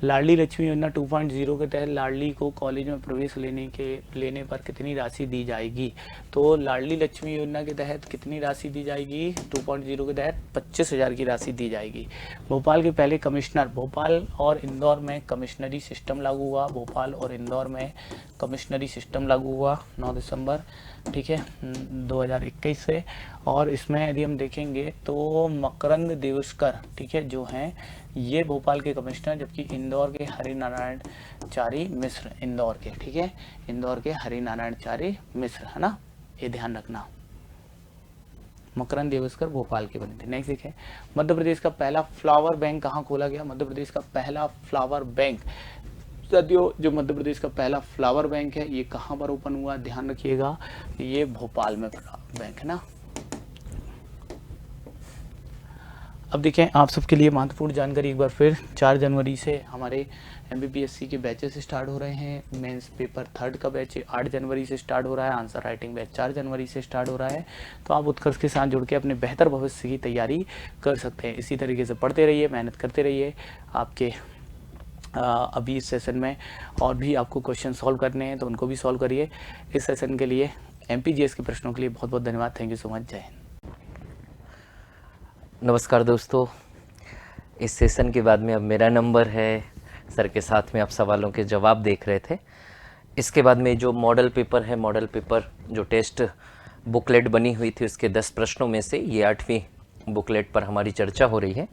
A: लाडली लक्ष्मी योजना 2.0 के तहत लाडली को कॉलेज में प्रवेश लेने पर कितनी राशि दी जाएगी। तो लाडली लक्ष्मी योजना के तहत कितनी राशि दी जाएगी, 2.0 के तहत 25,000 की राशि दी जाएगी। भोपाल के पहले कमिश्नर, भोपाल और इंदौर में कमिश्नरी सिस्टम लागू हुआ, 9 दिसंबर, ठीक है, 2021 से। और इसमें यदि हम देखेंगे तो मकरंद देवस्कर, ठीक है, जो हैं ये भोपाल के कमिश्नर, जबकि इंदौर के हरिनारायण चारी मिश्र, इंदौर के, ठीक है, इंदौर के हरिनारायण चारी मिश्र, है ना, ये ध्यान रखना। मकरंद देवस्कर भोपाल के बने थे। नेक्स्ट देखें, मध्य प्रदेश का पहला फ्लावर बैंक कहाँ खोला गया, मध्य प्रदेश का पहला फ्लावर बैंक, साथियों जो मध्य प्रदेश का पहला फ्लावर बैंक है ये कहाँ पर ओपन हुआ, ध्यान रखिएगा, ये भोपाल में बैंक है ना। अब देखें आप सबके लिए महत्वपूर्ण जानकारी एक बार फिर, 4 जनवरी से हमारे MPPSC के बैचेस स्टार्ट हो रहे हैं। मेंस पेपर 3rd का बैच 8 जनवरी से स्टार्ट हो रहा है, आंसर राइटिंग बैच 4 जनवरी से स्टार्ट हो रहा है। तो आप उत्कर्ष के साथ जुड़ के अपने बेहतर भविष्य की तैयारी कर सकते हैं। इसी तरीके से पढ़ते रहिए, मेहनत करते रहिए। आपके अभी इस सेशन में और भी आपको क्वेश्चन सॉल्व करने हैं तो उनको भी सॉल्व करिए। इस सेशन के लिए MPGS के प्रश्नों के लिए बहुत बहुत धन्यवाद। Thank you so much. जय हिंद।
B: नमस्कार दोस्तों, इस सेशन के बाद में अब मेरा नंबर है। सर के साथ में आप सवालों के जवाब देख रहे थे। इसके बाद में जो मॉडल पेपर है, मॉडल पेपर जो टेस्ट बुकलेट बनी हुई थी उसके 10 प्रश्नों में से ये 8वीं बुकलेट पर हमारी चर्चा हो रही है।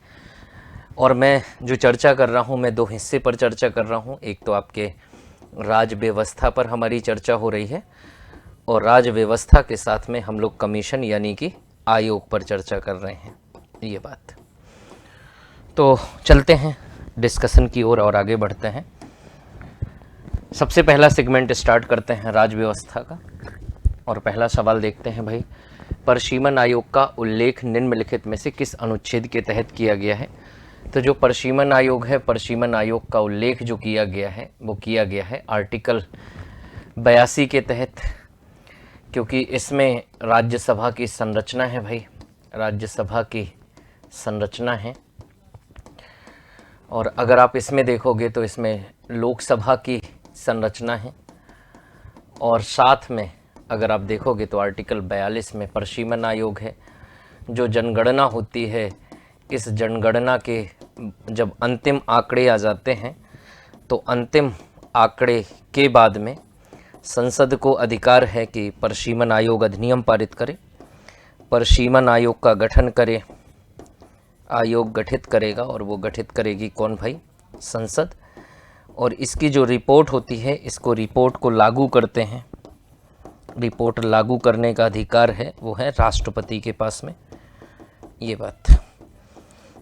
B: और मैं जो चर्चा कर रहा हूँ मैं 2 हिस्से पर चर्चा कर रहा हूँ। एक तो आपके राज व्यवस्था पर हमारी चर्चा हो रही है और राज व्यवस्था के साथ में हम लोग कमीशन यानी कि आयोग पर चर्चा कर रहे हैं, ये बात। तो चलते हैं डिस्कशन की ओर और आगे बढ़ते हैं। सबसे पहला सेगमेंट स्टार्ट करते हैं राज व्यवस्था का और पहला सवाल देखते हैं भाई, परशीमन आयोग का उल्लेख निम्नलिखित में से किस अनुच्छेद के तहत किया गया है। तो जो परशीमन आयोग है, परशीमन आयोग का उल्लेख जो किया गया है वो किया गया है आर्टिकल 82 के तहत, क्योंकि इसमें राज्यसभा की संरचना है भाई, राज्यसभा की संरचना है। और अगर आप इसमें देखोगे तो इसमें लोकसभा की संरचना है और साथ में अगर आप देखोगे तो आर्टिकल 42 में परशीमन आयोग है। जो जनगणना होती है, इस जनगणना के जब अंतिम आंकड़े आ जाते हैं तो अंतिम आंकड़े के बाद में संसद को अधिकार है कि परशीमन आयोग अधिनियम पारित करे, परशीमन आयोग का गठन करे। आयोग गठित करेगा और वो गठित करेगी कौन भाई, संसद। और इसकी जो रिपोर्ट होती है, इसको रिपोर्ट को लागू करते हैं, रिपोर्ट लागू करने का अधिकार है वो है राष्ट्रपति के पास में, ये बात।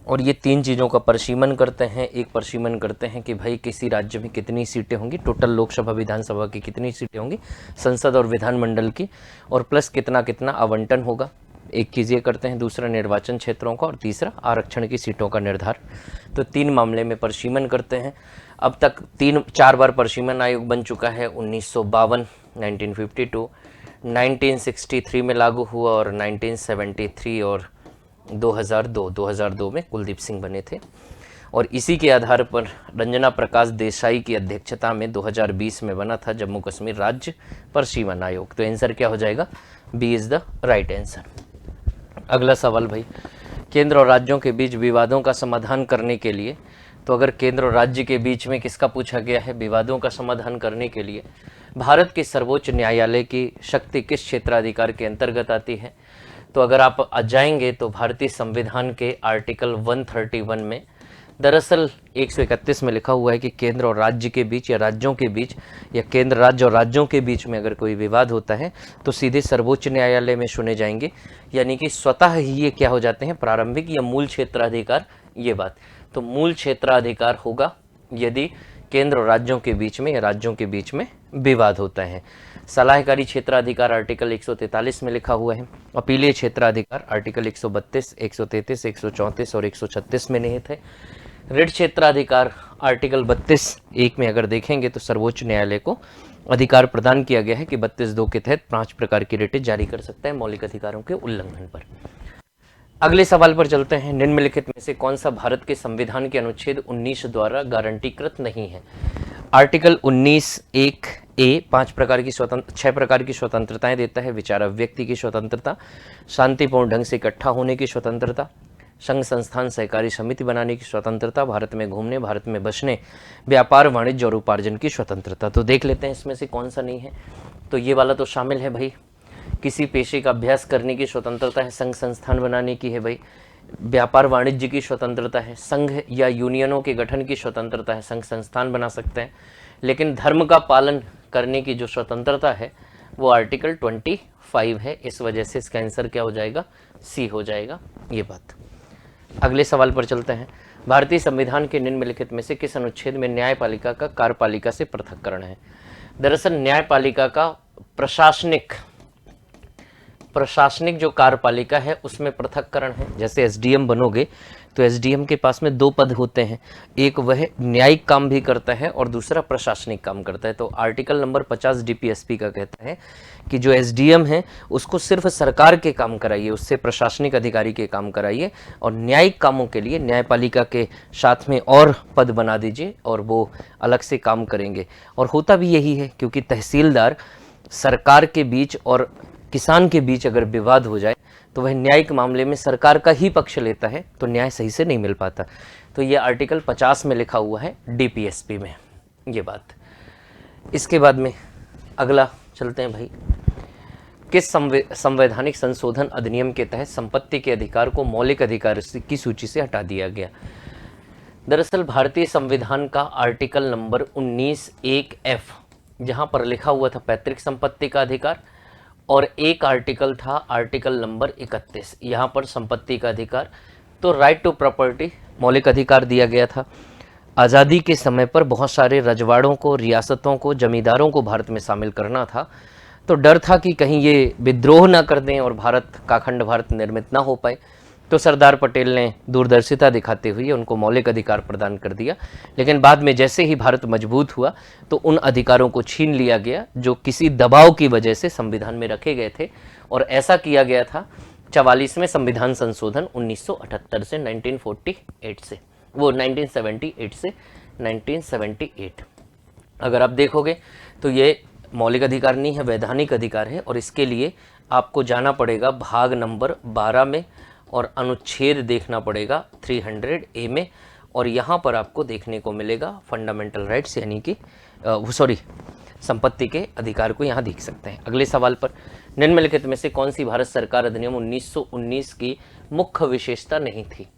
B: और ये 3 चीज़ों का परशीमन करते हैं। एक परशीमन करते हैं कि भाई किसी राज्य में कितनी सीटें होंगी, टोटल लोकसभा विधानसभा की कितनी सीटें होंगी, संसद और विधानमंडल की, और प्लस कितना कितना आवंटन होगा। एक चीज़ ये करते हैं, दूसरा निर्वाचन क्षेत्रों का और तीसरा आरक्षण की सीटों का निर्धारण। तो 3 मामले में परशीमन करते हैं। अब तक 3-4 बार परशीमन आयोग बन चुका है। 1952, 1952, 1963 में लागू हुआ और 1973 और 2002 में कुलदीप सिंह बने थे। और इसी के आधार पर रंजना प्रकाश देसाई की अध्यक्षता में 2020 में बना था जम्मू कश्मीर राज्य परिसीमन आयोग। तो आंसर क्या हो जाएगा? B is the right answer. अगला सवाल भाई, केंद्र और राज्यों के बीच विवादों का समाधान करने के लिए, तो अगर केंद्र और राज्य के बीच में किसका पूछा गया है विवादों का समाधान करने के लिए, भारत के सर्वोच्च न्यायालय की शक्ति किस क्षेत्राधिकार के अंतर्गत आती है? तो अगर आप जाएंगे तो भारतीय संविधान के आर्टिकल 131 में दरअसल 131 में लिखा हुआ है कि केंद्र और राज्य के बीच या राज्यों के बीच या केंद्र राज्य और राज्यों के बीच में अगर कोई विवाद होता है तो सीधे सर्वोच्च न्यायालय में सुने जाएंगे, यानी कि स्वतः ही ये क्या हो जाते हैं, प्रारंभिक या मूल क्षेत्राधिकार। ये बात तो मूल क्षेत्राधिकार होगा यदि केंद्र और राज्यों के बीच में या राज्यों के बीच में विवाद होता है। सलाहकारी क्षेत्राधिकार आर्टिकल 143 में लिखा हुआ है। अपीलीय क्षेत्राधिकार आर्टिकल 132, 133, 134 और 136 में निहित है। रिट क्षेत्राधिकार आर्टिकल 32(1) में अगर देखेंगे तो सर्वोच्च न्यायालय को अधिकार प्रदान किया गया है कि 32(2) के तहत 5 प्रकार की रिटें जारी कर सकता है मौलिक अधिकारों के उल्लंघन पर। अगले सवाल पर चलते हैं। निम्नलिखित में से कौन सा भारत के संविधान के अनुच्छेद 19 द्वारा गारंटीकृत नहीं है? आर्टिकल 19(1)(a) 6 प्रकार की स्वतंत्रताएं देता है। विचार अभिव्यक्ति की स्वतंत्रता, शांतिपूर्ण ढंग से इकट्ठा होने की स्वतंत्रता, संघ संस्थान सहकारी समिति बनाने की स्वतंत्रता, भारत में घूमने, भारत में बसने, व्यापार वाणिज्य और उपार्जन की स्वतंत्रता। तो देख लेते हैं इसमें से कौन सा नहीं है। तो ये वाला तो शामिल है भाई, किसी पेशे का अभ्यास करने की स्वतंत्रता है, संघ संस्थान बनाने की है भाई, व्यापार वाणिज्य की स्वतंत्रता है, संघ या यूनियनों के गठन की स्वतंत्रता है, संघ संस्थान बना सकते हैं, लेकिन धर्म का पालन करने की जो स्वतंत्रता है वो आर्टिकल 25 है। इस वजह से इसका आंसर क्या हो जाएगा? सी हो जाएगा ये बात। अगले सवाल पर चलते हैं। भारतीय संविधान के निम्नलिखित में से किस अनुच्छेद में न्यायपालिका का कार्यपालिका से पृथक्करण है? दरअसल न्यायपालिका का प्रशासनिक जो कार्यपालिका है उसमें पृथक्करण है। जैसे एसडीएम बनोगे तो एसडीएम के पास में 2 पद होते हैं, एक वह न्यायिक काम भी करता है और दूसरा प्रशासनिक काम करता है। तो आर्टिकल नंबर 50 डीपीएसपी का कहता है कि जो एसडीएम है उसको सिर्फ सरकार के काम कराइए, उससे प्रशासनिक अधिकारी के काम कराइए, और न्यायिक कामों के लिए न्यायपालिका के साथ में और पद बना दीजिए और वो अलग से काम करेंगे। और होता भी यही है, क्योंकि तहसीलदार सरकार के बीच और किसान के बीच अगर विवाद हो जाए तो वह न्यायिक मामले में सरकार का ही पक्ष लेता है, तो न्याय सही से नहीं मिल पाता। तो ये आर्टिकल 50 में लिखा हुआ है डीपीएसपी में ये बात। इसके बाद में अगला चलते हैं भाई, किस संवैधानिक संशोधन अधिनियम के तहत संपत्ति के अधिकार को मौलिक अधिकार की सूची से हटा दिया गया? दरअसल भारतीय संविधान का आर्टिकल नंबर 19(1)(f) जहां पर लिखा हुआ था पैतृक संपत्ति का अधिकार, और एक आर्टिकल था आर्टिकल नंबर 31, यहाँ पर संपत्ति का अधिकार। तो राइट टू प्रॉपर्टी मौलिक अधिकार दिया गया था। आज़ादी के समय पर बहुत सारे रजवाड़ों को, रियासतों को, जमींदारों को भारत में शामिल करना था, तो डर था कि कहीं ये विद्रोह ना कर दें और भारत का अखंड भारत निर्मित ना हो पाए। तो सरदार पटेल ने दूरदर्शिता दिखाते हुए उनको मौलिक अधिकार प्रदान कर दिया। लेकिन बाद में जैसे ही भारत मजबूत हुआ तो उन अधिकारों को छीन लिया गया जो किसी दबाव की वजह से संविधान में रखे गए थे, और ऐसा किया गया था 44वें संविधान संशोधन 1978 से 1948 से, वो 1978 से 1978। अगर आप देखोगे तो ये मौलिक अधिकार नहीं है, वैधानिक अधिकार है, और इसके लिए आपको जाना पड़ेगा भाग नंबर 12 में और अनुच्छेद देखना पड़ेगा 300A में, और यहाँ पर आपको देखने को मिलेगा फंडामेंटल राइट्स, यानी कि संपत्ति के अधिकार को यहाँ देख सकते हैं। अगले सवाल पर, निम्नलिखित में से कौन सी भारत सरकार अधिनियम 1919 की मुख्य विशेषता नहीं थी?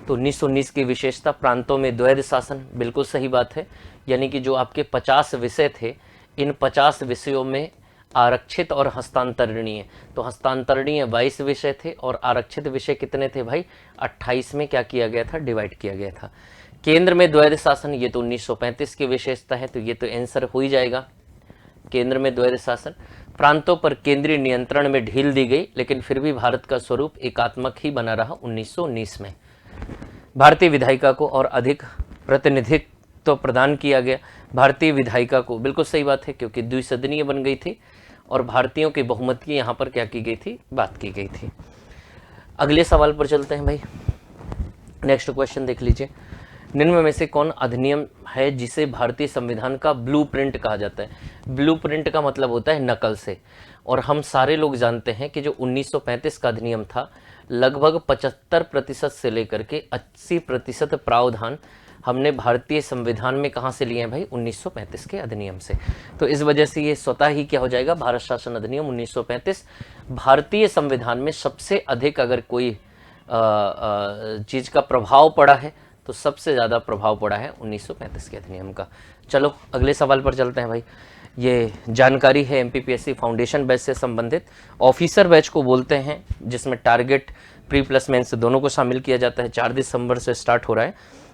B: तो 1919 की विशेषता प्रांतों में द्वैध शासन, बिल्कुल सही बात है। यानी कि जो आपके 50 विषय थे, इन 50 विषयों में आरक्षित और हस्तांतरणीय, तो हस्तांतरणीय 22 विषय थे और आरक्षित विषय कितने थे भाई? 28 में क्या किया गया था? डिवाइड किया गया था। केंद्र में द्वैध शासन, ये तो 1935 की विशेषता है, तो ये तो आंसर हो ही जाएगा, केंद्र में द्वैध शासन। प्रांतों पर केंद्रीय नियंत्रण में ढील दी गई, लेकिन फिर भी भारत का स्वरूप एकात्मक ही बना रहा 1919 में। भारतीय विधायिका को और अधिक प्रतिनिधित्व प्रदान किया गया। भारतीय विधायिका को, बिल्कुल सही बात है, क्योंकि द्विसदनीय बन गई थी और भारतीयों की बहुमत की यहाँ पर क्या की गई थी? बात की गई थी। अगले सवाल पर चलते हैं भाई, नेक्स्ट क्वेश्चन देख लीजिए। निम्न में से कौन अधिनियम है जिसे भारतीय संविधान का ब्लूप्रिंट कहा जाता है? ब्लूप्रिंट का मतलब होता है नकल से। और हम सारे लोग जानते हैं कि जो 1935 का अधिनियम था, लगभग 75% से लेकर के 80% प्रावधान हमने भारतीय संविधान में कहाँ से लिए हैं भाई? 1935 के अधिनियम से। तो इस वजह से ये स्वतः ही क्या हो जाएगा? भारत शासन अधिनियम 1935 भारतीय संविधान में सबसे अधिक अगर कोई चीज़ का प्रभाव पड़ा है तो सबसे ज़्यादा प्रभाव पड़ा है 1935 के अधिनियम का। चलो अगले सवाल पर चलते हैं भाई। ये जानकारी है एमपीपीएससी फाउंडेशन बैच से संबंधित। ऑफिसर बैच को बोलते हैं जिसमें टारगेट, प्री प्लस मेंस दोनों को शामिल किया जाता है। 4 दिसंबर से स्टार्ट हो रहा है।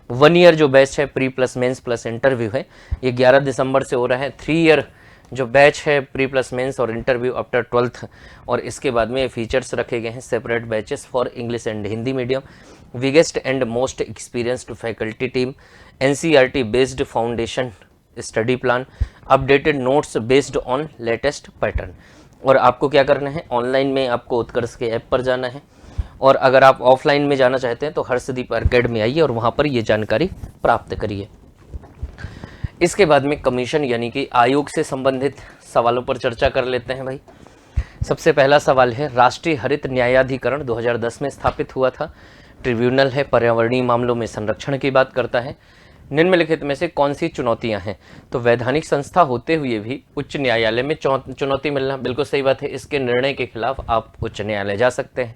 B: 1 ईयर जो बैच है pre plus mains plus interview है, ये 11 दिसंबर से हो रहा है। 3 ईयर जो बैच है प्री प्लस मेंस और इंटरव्यू आफ्टर 12th, और इसके बाद में फीचर्स रखे गए हैं separate batches for English and Hindi medium, biggest and most experienced faculty team, NCERT based foundation study plan, updated notes based on latest pattern. और आपको क्या करना है? ऑनलाइन में आपको उत्कर्ष के ऐप पर जाना है, और अगर आप ऑफलाइन में जाना चाहते हैं तो हर्षदीप अकेडमी आइए और वहाँ पर ये जानकारी प्राप्त करिए। इसके बाद में कमीशन यानी कि आयोग से संबंधित सवालों पर चर्चा कर लेते हैं भाई। सबसे पहला सवाल है, राष्ट्रीय हरित न्यायाधिकरण 2010 में स्थापित हुआ था। ट्रिब्यूनल है, पर्यावरणीय मामलों में संरक्षण की बात करता है। निम्नलिखित में से कौन सी चुनौतियां हैं? तो वैधानिक संस्था होते हुए भी उच्च न्यायालय में चुनौती मिलना, बिल्कुल सही बात है। इसके निर्णय के खिलाफ आप उच्च न्यायालय जा सकते हैं।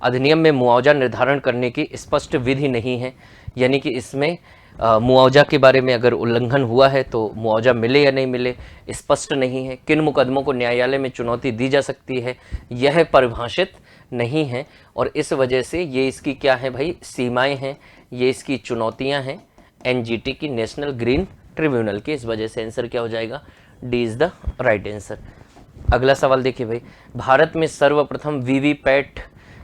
B: अधिनियम में मुआवजा निर्धारण करने की स्पष्ट विधि नहीं है, यानी कि इसमें मुआवजा के बारे में अगर उल्लंघन हुआ है तो मुआवजा मिले या नहीं मिले स्पष्ट नहीं है। किन मुकदमों को न्यायालय में चुनौती दी जा सकती है यह परिभाषित नहीं है, और इस वजह से ये इसकी क्या है भाई? सीमाएं हैं, ये इसकी चुनौतियां हैं एनजीटी की, नेशनल ग्रीन ट्रिब्यूनल की। इस वजह से आंसर क्या हो जाएगा? D is the right answer. अगला सवाल देखिए भाई, भारत में सर्वप्रथम वीवीपैट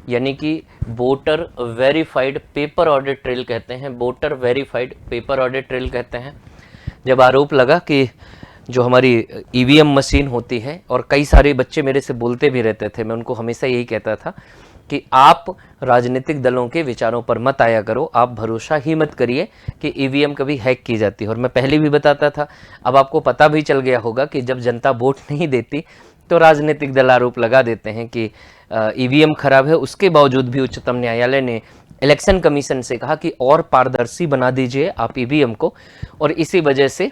B: यानी कि voter verified paper audit trail कहते हैं, voter verified paper audit trail कहते हैं। जब आरोप लगा कि जो हमारी ईवीएम मशीन होती है, और कई सारे बच्चे मेरे से बोलते भी रहते थे, मैं उनको हमेशा यही कहता था कि आप राजनीतिक दलों के विचारों पर मत आया करो, आप भरोसा ही मत करिए कि ईवीएम कभी हैक की जाती है। और मैं पहले भी बताता था, अब आपको पता भी चल गया होगा कि जब जनता वोट नहीं देती तो राजनीतिक दल आरोप लगा देते हैं कि ईवीएम खराब है। उसके बावजूद भी उच्चतम न्यायालय ने इलेक्शन कमीशन से कहा कि और पारदर्शी बना दीजिए आप ईवीएम को, और इसी वजह से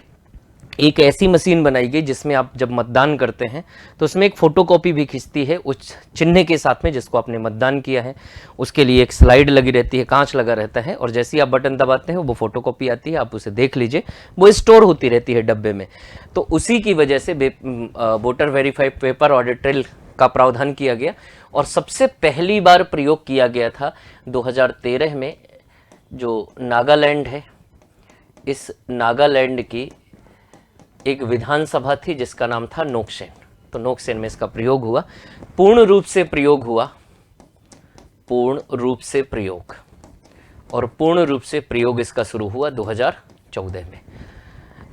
B: एक ऐसी मशीन बनाई गई जिसमें आप जब मतदान करते हैं तो उसमें एक फोटोकॉपी भी खिंचती है उस चिन्ह के साथ में जिसको आपने मतदान किया है। उसके लिए एक स्लाइड लगी रहती है, कांच लगा रहता है, और जैसे ही आप बटन दबाते हैं वो फोटोकॉपी आती है, आप उसे देख लीजिए, वो स्टोर होती रहती है डब्बे में। तो उसी की वजह से voter verified paper audit trail का प्रावधान किया गया, और सबसे पहली बार प्रयोग किया गया था 2013 में। जो नागालैंड है, इस नागालैंड की एक विधानसभा थी जिसका नाम था नोक्सेन, तो नोक्सेन में इसका प्रयोग हुआ, पूर्ण रूप से प्रयोग हुआ, पूर्ण रूप से प्रयोग, और पूर्ण रूप से प्रयोग इसका शुरू हुआ 2014 में,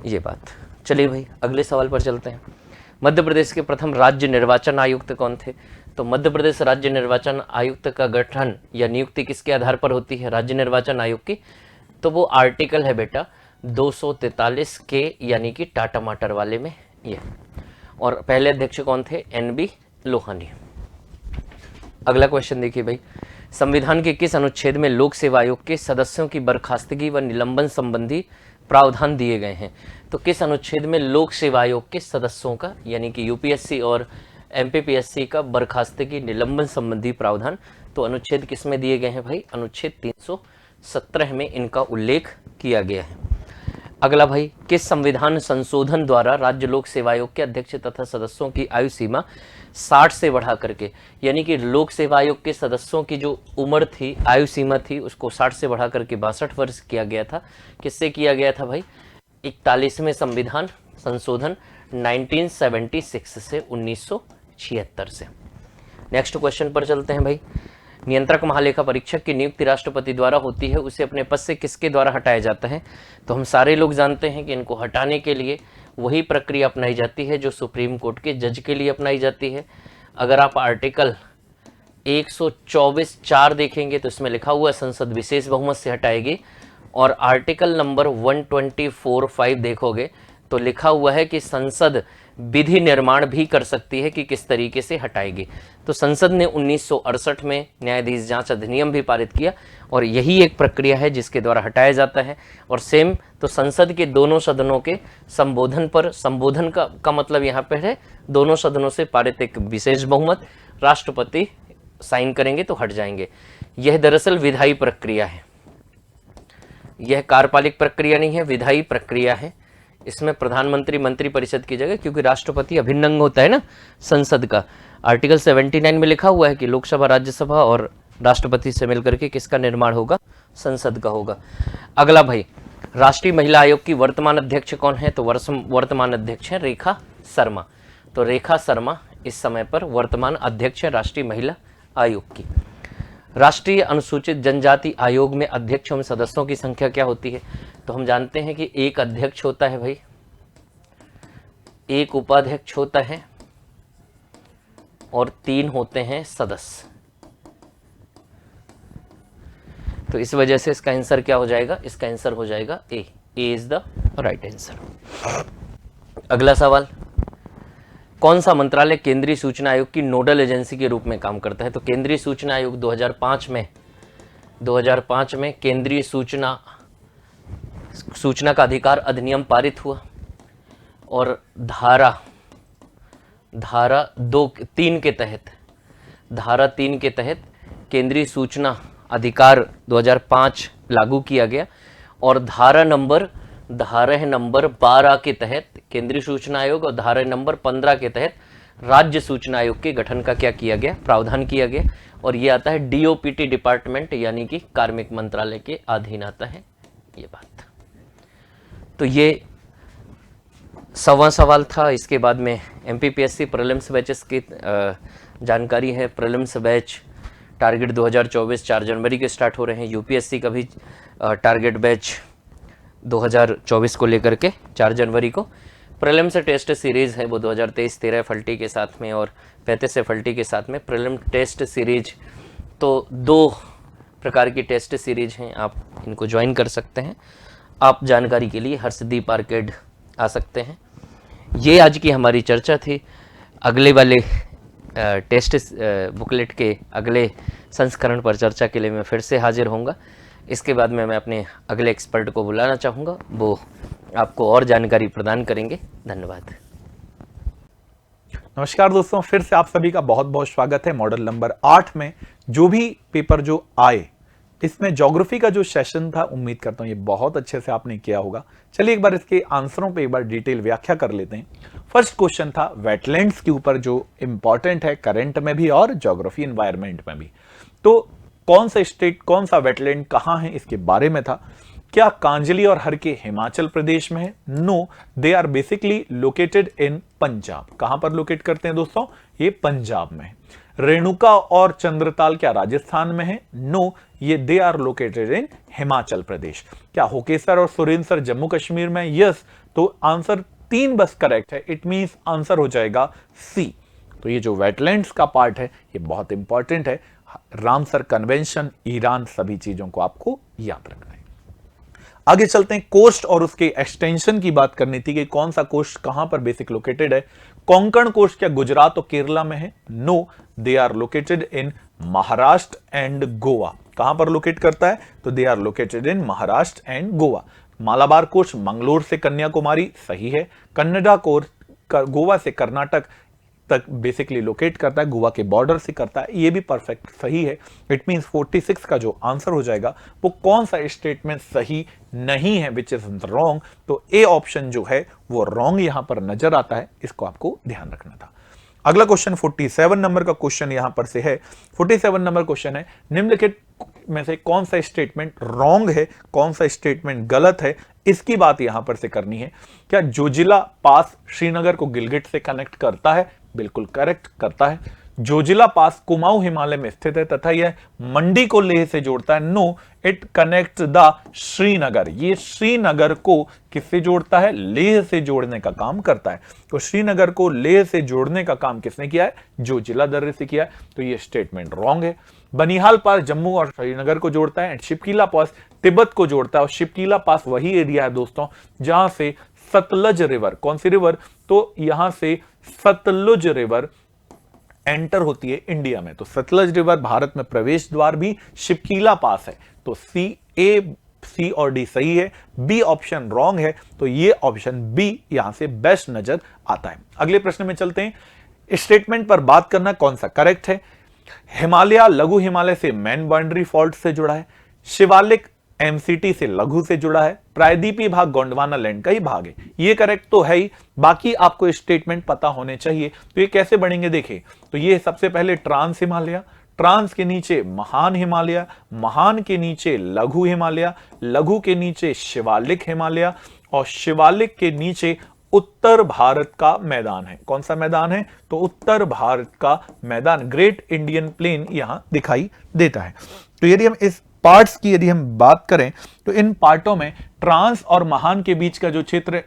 B: ये बात। चलिए भाई अगले सवाल पर चलते हैं। मध्य प्रदेश के प्रथम राज्य निर्वाचन आयुक्त कौन थे? तो मध्य प्रदेश राज्य निर्वाचन आयुक्त का गठन या नियुक्ति किसके आधार पर होती है राज्य निर्वाचन आयोग की? तो वो आर्टिकल है बेटा 243 के, यानी कि टाटा माटर वाले में ये। और पहले अध्यक्ष कौन थे? NB लोहानी। अगला क्वेश्चन देखिए भाई, संविधान के किस अनुच्छेद में लोक सेवा आयोग के सदस्यों की बर्खास्तगी व निलंबन संबंधी प्रावधान दिए गए हैं? तो किस अनुच्छेद में लोक सेवा आयोग के सदस्यों का, यानी कि यूपीएससी और एमपीपीएससी का बर्खास्तगी निलंबन संबंधी प्रावधान, तो अनुच्छेद किस में दिए गए हैं भाई? अनुच्छेद 317 में इनका उल्लेख किया गया है। अगला भाई, किस संविधान संशोधन द्वारा राज्य लोक सेवा आयोग के अध्यक्ष तथा सदस्यों की आयु सीमा 60 से बढ़ा करके, यानी कि लोक सेवा आयोग के सदस्यों की जो उम्र थी, आयु सीमा थी, उसको 60 से बढ़ा करके 62 वर्ष किया गया था। किससे किया गया था भाई? 41वें संविधान संशोधन 1976 से 1976 से। नेक्स्ट क्वेश्चन पर चलते हैं भाई। नियंत्रक महालेखा परीक्षक की नियुक्ति राष्ट्रपति द्वारा होती है, उसे अपने पद से किसके द्वारा हटाया जाता है? तो हम सारे लोग जानते हैं कि इनको हटाने के लिए वही प्रक्रिया अपनाई जाती है जो सुप्रीम कोर्ट के जज के लिए अपनाई जाती है। अगर आप आर्टिकल 124(4) देखेंगे तो इसमें लिखा हुआ संसद विशेष बहुमत से हटाएगी, और आर्टिकल नंबर 124(5) देखोगे तो लिखा हुआ है कि संसद विधि निर्माण भी कर सकती है कि किस तरीके से हटाएगी। तो संसद ने 1968 में न्यायाधीश जांच अधिनियम भी पारित किया और यही एक प्रक्रिया है जिसके द्वारा हटाया जाता है। और सेम तो संसद के दोनों सदनों के संबोधन पर, संबोधन का मतलब यहाँ पर है दोनों सदनों से पारित एक विशेष बहुमत, राष्ट्रपति साइन करेंगे तो हट जाएंगे। यह दरअसल विधायी प्रक्रिया है, यह कार्यपालिक प्रक्रिया नहीं है, विधायी प्रक्रिया है। इसमें प्रधानमंत्री मंत्रिपरिषद की जगह, क्योंकि राष्ट्रपति अभिन्न अंग होता है ना संसद का, आर्टिकल 79 में लिखा हुआ है कि लोकसभा, राज्यसभा और राष्ट्रपति से मिलकर के किसका निर्माण होगा, संसद का होगा। अगला भाई, राष्ट्रीय महिला आयोग की वर्तमान अध्यक्ष कौन है? तो वर्तमान अध्यक्ष है रेखा शर्मा। तो रेखा शर्मा इस समय पर वर्तमान अध्यक्ष है राष्ट्रीय महिला आयोग की। राष्ट्रीय अनुसूचित जनजाति आयोग में अध्यक्षों में सदस्यों की संख्या क्या होती है? तो हम जानते हैं कि एक अध्यक्ष होता है भाई, एक उपाध्यक्ष होता है और 3 होते हैं सदस्य। तो इस वजह से इसका आंसर क्या हो जाएगा? इसका आंसर हो जाएगा ए इज द राइट आंसर। अगला सवाल, कौन सा मंत्रालय केंद्रीय सूचना आयोग की नोडल एजेंसी के रूप में काम करता है? तो केंद्रीय सूचना आयोग 2005 में केंद्रीय सूचना का अधिकार अधिनियम पारित हुआ और धारा 3 के तहत केंद्रीय सूचना अधिकार 2005 लागू किया गया और धारा नंबर 12 के तहत केंद्रीय सूचना आयोग और धारा नंबर 15 के तहत राज्य सूचना आयोग के गठन का क्या किया गया? प्रावधान किया गया। और ये आता है डीओपीटी डिपार्टमेंट यानी कि कार्मिक मंत्रालय के अधीन आता है ये बात। तो ये सवा सवाल था। इसके बाद में एमपीपीएससी प्रीलिम्स बैचेस की जानकारी है। प्रीलिम्स बैच टारगेट 2024 4 जनवरी के स्टार्ट हो रहे हैं। यूपीएससी का भी टारगेट बैच 2024 को लेकर के 4 जनवरी को। प्रीलिम से टेस्ट सीरीज़ है वो 2023 13 एफएलटी के साथ में और 35 एफएलटी के साथ में प्रीलिम टेस्ट सीरीज। तो 2 प्रकार की टेस्ट सीरीज हैं, आप इनको ज्वाइन कर सकते हैं। आप जानकारी के लिए हर्षदीप आर्केड आ सकते हैं। ये आज की हमारी चर्चा थी। अगले वाले टेस्ट बुकलेट के अगले संस्करण पर चर्चा के लिए मैं फिर से हाजिर होऊंगा। इसके बाद में मैं अपने अगले एक्सपर्ट को बुलाना चाहूँगा, वो आपको और जानकारी प्रदान करेंगे। धन्यवाद।
C: नमस्कार दोस्तों, फिर से आप सभी का बहुत बहुत स्वागत है। मॉडल नंबर 8 में जो भी पेपर जो आए, इसमें ज्योग्राफी का जो सेशन था, उम्मीद करता हूं ये बहुत अच्छे से आपने किया होगा। चलिए एक बार इसके आंसरों पे एक बार डिटेल व्याख्या कर लेते हैं। फर्स्ट क्वेश्चन था वेटलैंड्स के ऊपर, जो इंपॉर्टेंट है करंट में भी और ज्योग्राफी एनवायरनमेंट में भी। तो कौन सा स्टेट, कौन सा वेटलैंड कहां है, इसके बारे में था। क्या कांजली और हर के हिमाचल प्रदेश में है? No, they are basically located in Punjab. कहां पर लोकेट करते हैं दोस्तों? ये पंजाब में। रेणुका और चंद्रताल क्या राजस्थान में है? नो, ये they are located in Himachal Pradesh. क्या होकेसर और सुरेंसर जम्मू कश्मीर में? यस। तो आंसर 3 बस करेक्ट है। इट मींस आंसर हो जाएगा सी। तो ये जो वेटलैंड्स का पार्ट है ये बहुत इंपॉर्टेंट है। रामसर कन्वेंशन, ईरान, सभी चीजों को आपको याद रखना है। आगे चलते हैं। कोस्ट और उसके एक्सटेंशन की बात करनी थी कि कौन सा कोस्ट कहां पर बेसिक लोकेटेड है। कोंकण कोस्ट क्या गुजरात और केरला में है? No, they are located in Maharashtra and Goa. कहां पर लोकेट करता है? तो they are located in Maharashtra and Goa. Malabar coast Mangalore से कन्याकुमारी, सही है। कन्नडा कोस्ट गोवा से कर्नाटक तक बेसिकली लोकेट करता है, गोवा के बॉर्डर से करता है, ये भी परफेक्ट सही है। इट मींस 46 का जो आंसर हो जाएगा वो कौन सा स्टेटमेंट सही नहीं है, विच इज रॉन्ग। तो ए ऑप्शन जो है वो रॉन्ग यहां पर नजर आता है, इसको आपको ध्यान रखना था। अगला क्वेश्चन 47 नंबर का क्वेश्चन यहां पर से है। 47 नंबर क्वेश्चन है, निम्नलिखित में से कौन सा स्टेटमेंट रॉन्ग है, कौन सा स्टेटमेंट गलत है, इसकी बात यहां पर से करनी है। क्या जोजिला पास श्रीनगर को गिलगिट से कनेक्ट करता है? बिल्कुल करेक्ट करता है। जोजिला पास कुमाऊं हिमालय में स्थित है तथा यह मंडी को लेह से जोड़ता है। No, it connect the Srinagar. ये श्रीनगर को किससे जोड़ता है? लेह से जोड़ने का काम करता है। तो श्रीनगर को लेह से जोड़ने का काम किसने किया है? जोजिला दर्रे से किया है। तो ये स्टेटमेंट रॉन्ग है। बनिहाल पास जम्मू और श्रीनगर को जोड़ता है, एंड शिपकीला पास तिब्बत को जोड़ता है। और शिपकीला पास वही एरिया है दोस्तों जहां से सतलज रिवर, कौन सी रिवर, तो यहां से सतलुज रिवर एंटर होती है इंडिया में। तो सतलज रिवर भारत में प्रवेश द्वार भी शिपकीला पास है। तो सी और डी सही है, बी ऑप्शन रॉन्ग है। तो ये ऑप्शन बी यहां से बेस्ट नजर आता है। अगले प्रश्न में चलते हैं। स्टेटमेंट पर बात करना कौन सा करेक्ट है। हिमालय लघु हिमालय से मेन बाउंड्री फॉल्ट से जुड़ा है। शिवालिक एमसीटी से लघु से जुड़ा है। प्रायद्वीपीय भाग गोंडवाना लैंड का ही भाग है। ये करेक्ट तो है ही, बाकी आपको स्टेटमेंट पता होने चाहिए। तो ये कैसे बनेंगे देखिए, तो ये सबसे पहले ट्रांस हिमालय, ट्रांस के नीचे महान हिमालय, महान के नीचे लघु हिमालय, लघु के नीचे शिवालिक हिमालय, और शिवालिक के नीचे उत्तर भारत का मैदान है। कौन सा मैदान है, तो उत्तर भारत का मैदान, ग्रेट इंडियन प्लेन यहां दिखाई देता है। तो यदि हम इस पार्ट्स की यदि हम बात करें तो इन पार्टों में ट्रांस और महान के बीच का जो क्षेत्र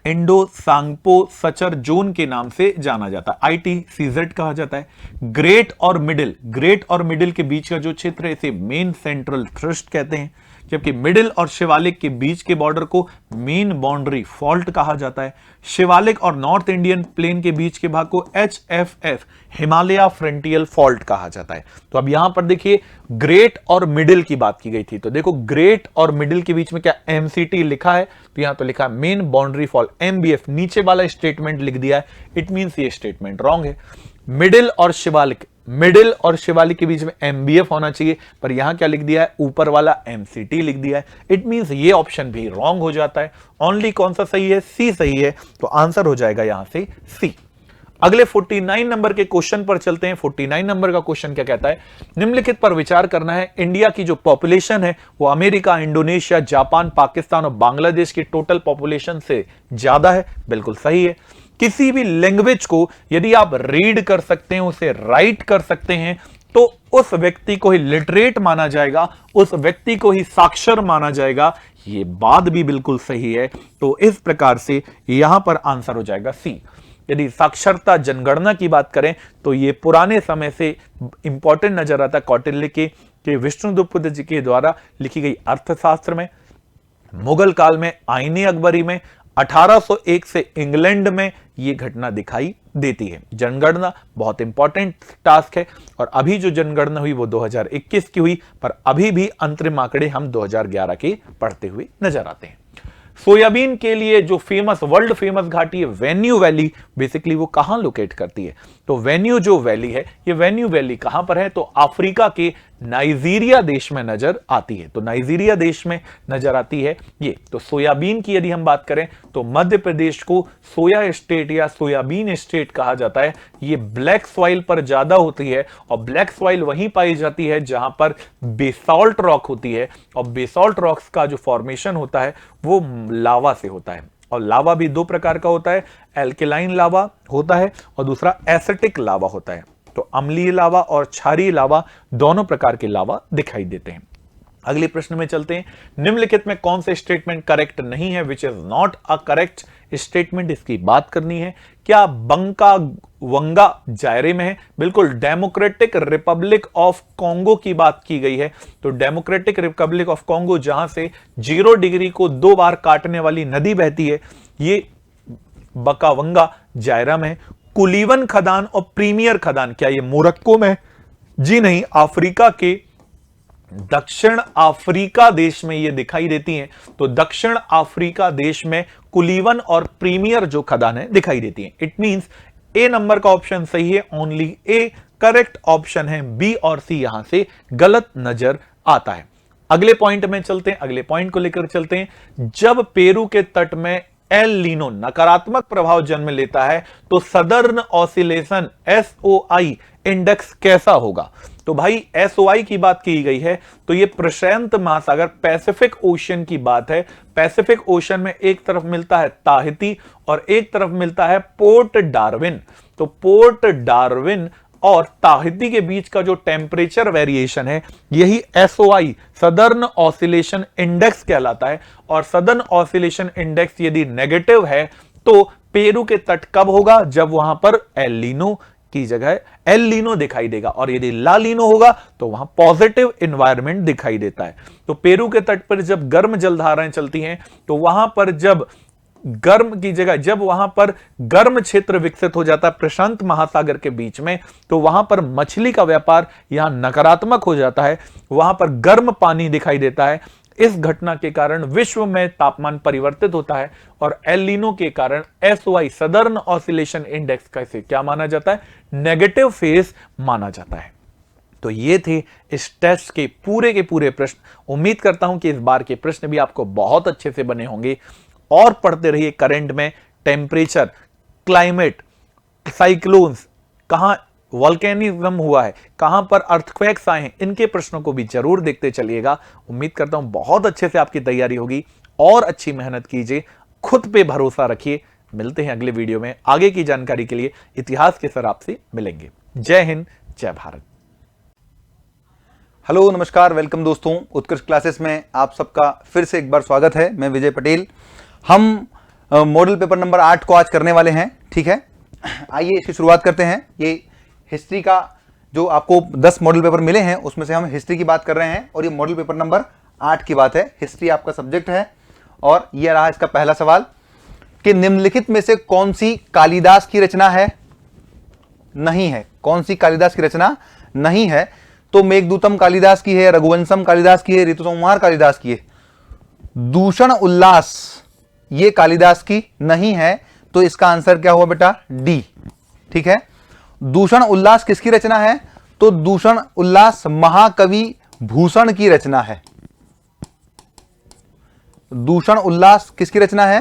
C: इंडो सांगपो सचर जोन के नाम से जाना जाता है, ITCZ कहा जाता है। ग्रेट और मिडिल के बीच का जो क्षेत्र है इसे मेन सेंट्रल थ्रस्ट कहते हैं, जबकि मिडिल और शिवालिक के बीच के बॉर्डर को मेन बाउंड्री फॉल्ट कहा जाता है। शिवालिक और नॉर्थ इंडियन प्लेन के बीच के भाग को HFF हिमालय फ्रंटियल फॉल्ट कहा जाता है। तो अब यहां पर देखिए ग्रेट और मिडिल की बात की गई थी, तो देखो ग्रेट और मिडिल के बीच में क्या MCT लिखा है, तो यहां तो लिखा है मेन बाउंड्री फॉल्ट MBF, नीचे वाला स्टेटमेंट लिख दिया है, इट मींस ये स्टेटमेंट रॉन्ग है। मिडिल और शिवालिक के बीच में MBF होना चाहिए, पर यहां क्या लिख दिया है, ऊपर वाला MCT लिख दिया है, इट मींस ये ऑप्शन भी रॉन्ग हो जाता है। ओनली कौन सा सही है, सी सही है। तो आंसर हो जाएगा यहां से सी। अगले 49 नंबर के क्वेश्चन पर चलते हैं। 49 नंबर का क्वेश्चन क्या कहता है, निम्नलिखित पर विचार करना है। इंडिया की जो पॉपुलेशन है वो अमेरिका, इंडोनेशिया, जापान, पाकिस्तान और बांग्लादेश की टोटल पॉपुलेशन से ज्यादा है। बिल्कुल सही है। किसी भी लैंग्वेज को यदि आप रीड कर सकते हैं, उसे राइट कर सकते हैं, तो उस व्यक्ति को ही लिटरेट माना जाएगा, उस व्यक्ति को ही साक्षर माना जाएगा। ये बात भी बिल्कुल सही है। तो इस प्रकार से यहां पर आंसर हो जाएगा सी। यदि साक्षरता जनगणना की बात करें तो ये पुराने समय से इंपॉर्टेंट नजर आता है। कौटिल्य के विष्णुगुप्त जी के द्वारा लिखी गई अर्थशास्त्र में, मुगल काल में आईने अकबरी में, 1801 से इंग्लैंड में ये घटना दिखाई देती है। जनगणना बहुत इंपॉर्टेंट टास्क है, और अभी जो जनगणना हुई वो 2021 की हुई, पर अभी भी अंतरिम आंकड़े हम 2011 के पढ़ते हुए नजर आते हैं। सोयाबीन के लिए जो फेमस, वर्ल्ड फेमस घाटी है वेन्यू वैली, बेसिकली वो कहां लोकेट करती है, तो वेन्यू जो वैली है, ये वेन्यू वैली कहां पर है, तो अफ्रीका के नाइजीरिया देश में नजर आती है। तो नाइजीरिया देश में नजर आती है ये। तो सोयाबीन की यदि हम बात करें तो मध्य प्रदेश को सोया स्टेट या सोयाबीन स्टेट कहा जाता है। ये ब्लैक सॉइल पर ज्यादा होती है, और ब्लैक सॉइल वहीं पाई जाती है जहां पर बेसाल्ट रॉक होती है, और बेसाल्ट रॉक्स का जो फॉर्मेशन होता है वो लावा से होता है। और लावा भी दो प्रकार का होता है, एल्केलाइन लावा होता है और दूसरा एसिटिक लावा होता है। तो अम्लीय लावा और क्षारीय लावा दोनों प्रकार के लावा दिखाई देते हैं। अगले प्रश्न में चलते हैं। निम्नलिखित में कौन से स्टेटमेंट करेक्ट नहीं है, which is not a correct statement, इसकी बात करनी है। क्या बंका वंगा जायरे में है? बिल्कुल। डेमोक्रेटिक रिपब्लिक ऑफ कॉन्गो की बात की गई है। तो डेमोक्रेटिक रिपब्लिक ऑफ कॉन्गो, जहां से 0 डिग्री को 2 बार काटने वाली नदी बहती है, ये बकावंगा जायरा में। कुलीवन खदान और प्रीमियर खदान, क्या ये मोरक्को में? जी नहीं, अफ्रीका के दक्षिण अफ्रीका देश में ये दिखाई देती हैं। तो दक्षिण अफ्रीका देश में कुलीवन और प्रीमियर जो खदान है दिखाई देती हैं। इट मींस ए नंबर का ऑप्शन सही है, ओनली ए करेक्ट ऑप्शन है। बी और सी यहां से गलत नजर आता है। अगले पॉइंट में चलते हैं, अगले पॉइंट को लेकर चलते हैं। जब पेरू के तट में एल लीनो नकारात्मक प्रभाव जन्म लेता है तो सदर्न ऑसिलेशन SOI इंडेक्स कैसा होगा? तो भाई SOI की बात की गई है तो ये प्रशांत महासागर पैसिफिक ओशियन की बात है। पैसिफिक ओशियन में एक तरफ मिलता है ताहिती और एक तरफ मिलता है पोर्ट डार्विन। तो पोर्ट डार्विन और ताहिती के बीच का जो टेम्परेचर वेरिएशन है यही SOI सदर्न ऑसिलेशन इंडेक्स कहलाता है। और सदर्न ऑसिलेशन इंडेक्स यदि नेगेटिव है तो पेरू के तट कब होगा? जब वहां पर एल लीनो की जगह एल लीनो दिखाई देगा, और यदि ला लीनो होगा तो वहां पॉजिटिव एनवायरनमेंट दिखाई देता है। तो पेरू के तट पर जब गर्म जलधाराएं चलती हैं तो वहां पर जब गर्म की जगह जब वहां पर गर्म क्षेत्र विकसित हो जाता है प्रशांत महासागर के बीच में, तो वहां पर मछली का व्यापार यहां नकारात्मक हो जाता है, वहां पर गर्म पानी दिखाई देता है। इस घटना के कारण विश्व में तापमान परिवर्तित होता है और एल नीनो के कारण SOI सदर्न ऑसिलेशन इंडेक्स का इसे क्या माना जाता है, नेगेटिव फेज माना जाता है। तो ये थे इस टेस्ट के पूरे प्रश्न। उम्मीद करता हूं कि इस बार के प्रश्न भी आपको बहुत अच्छे से बने होंगे, और पढ़ते रहिए करंट में टेम्परेचर, क्लाइमेट, साइक्लोन्स, कहां वॉल्केनिज्म हुआ है, कहां पर अर्थक्वेक्स आए हैं, इनके प्रश्नों को भी जरूर देखते चलिएगा। उम्मीद करता हूं बहुत अच्छे से आपकी तैयारी होगी, और अच्छी मेहनत कीजिए, खुद पे भरोसा रखिए। मिलते हैं अगले वीडियो में। आगे की जानकारी के लिए इतिहास के सर आपसे मिलेंगे। जय हिंद, जय भारत।
D: हेलो, नमस्कार, वेलकम दोस्तों। उत्कृष्ट क्लासेस में आप सबका फिर से एक बार स्वागत है। मैं विजय पटेल। हम मॉडल पेपर नंबर 8 को आज करने वाले हैं, ठीक है। आइए इसकी शुरुआत करते हैं। ये हिस्ट्री का जो आपको 10 मॉडल पेपर मिले हैं उसमें से हम हिस्ट्री की बात कर रहे हैं, और ये मॉडल पेपर नंबर 8 की बात है। हिस्ट्री आपका सब्जेक्ट है, और ये रहा इसका पहला सवाल कि निम्नलिखित में से कौन सी कालिदास की रचना है? नहीं है। कौन सी कालिदास की रचना नहीं है? तो मेघदूतम कालिदास की है, रघुवंशम कालिदास की है, ऋतुसंहार कालिदास की है। दूषण उल्लास ये कालिदास की नहीं है, तो इसका आंसर क्या हुआ बेटा? डी, ठीक है। दूषण उल्लास किसकी रचना है? तो दूषण उल्लास महाकवि भूषण की रचना है। दूषण उल्लास किसकी रचना है?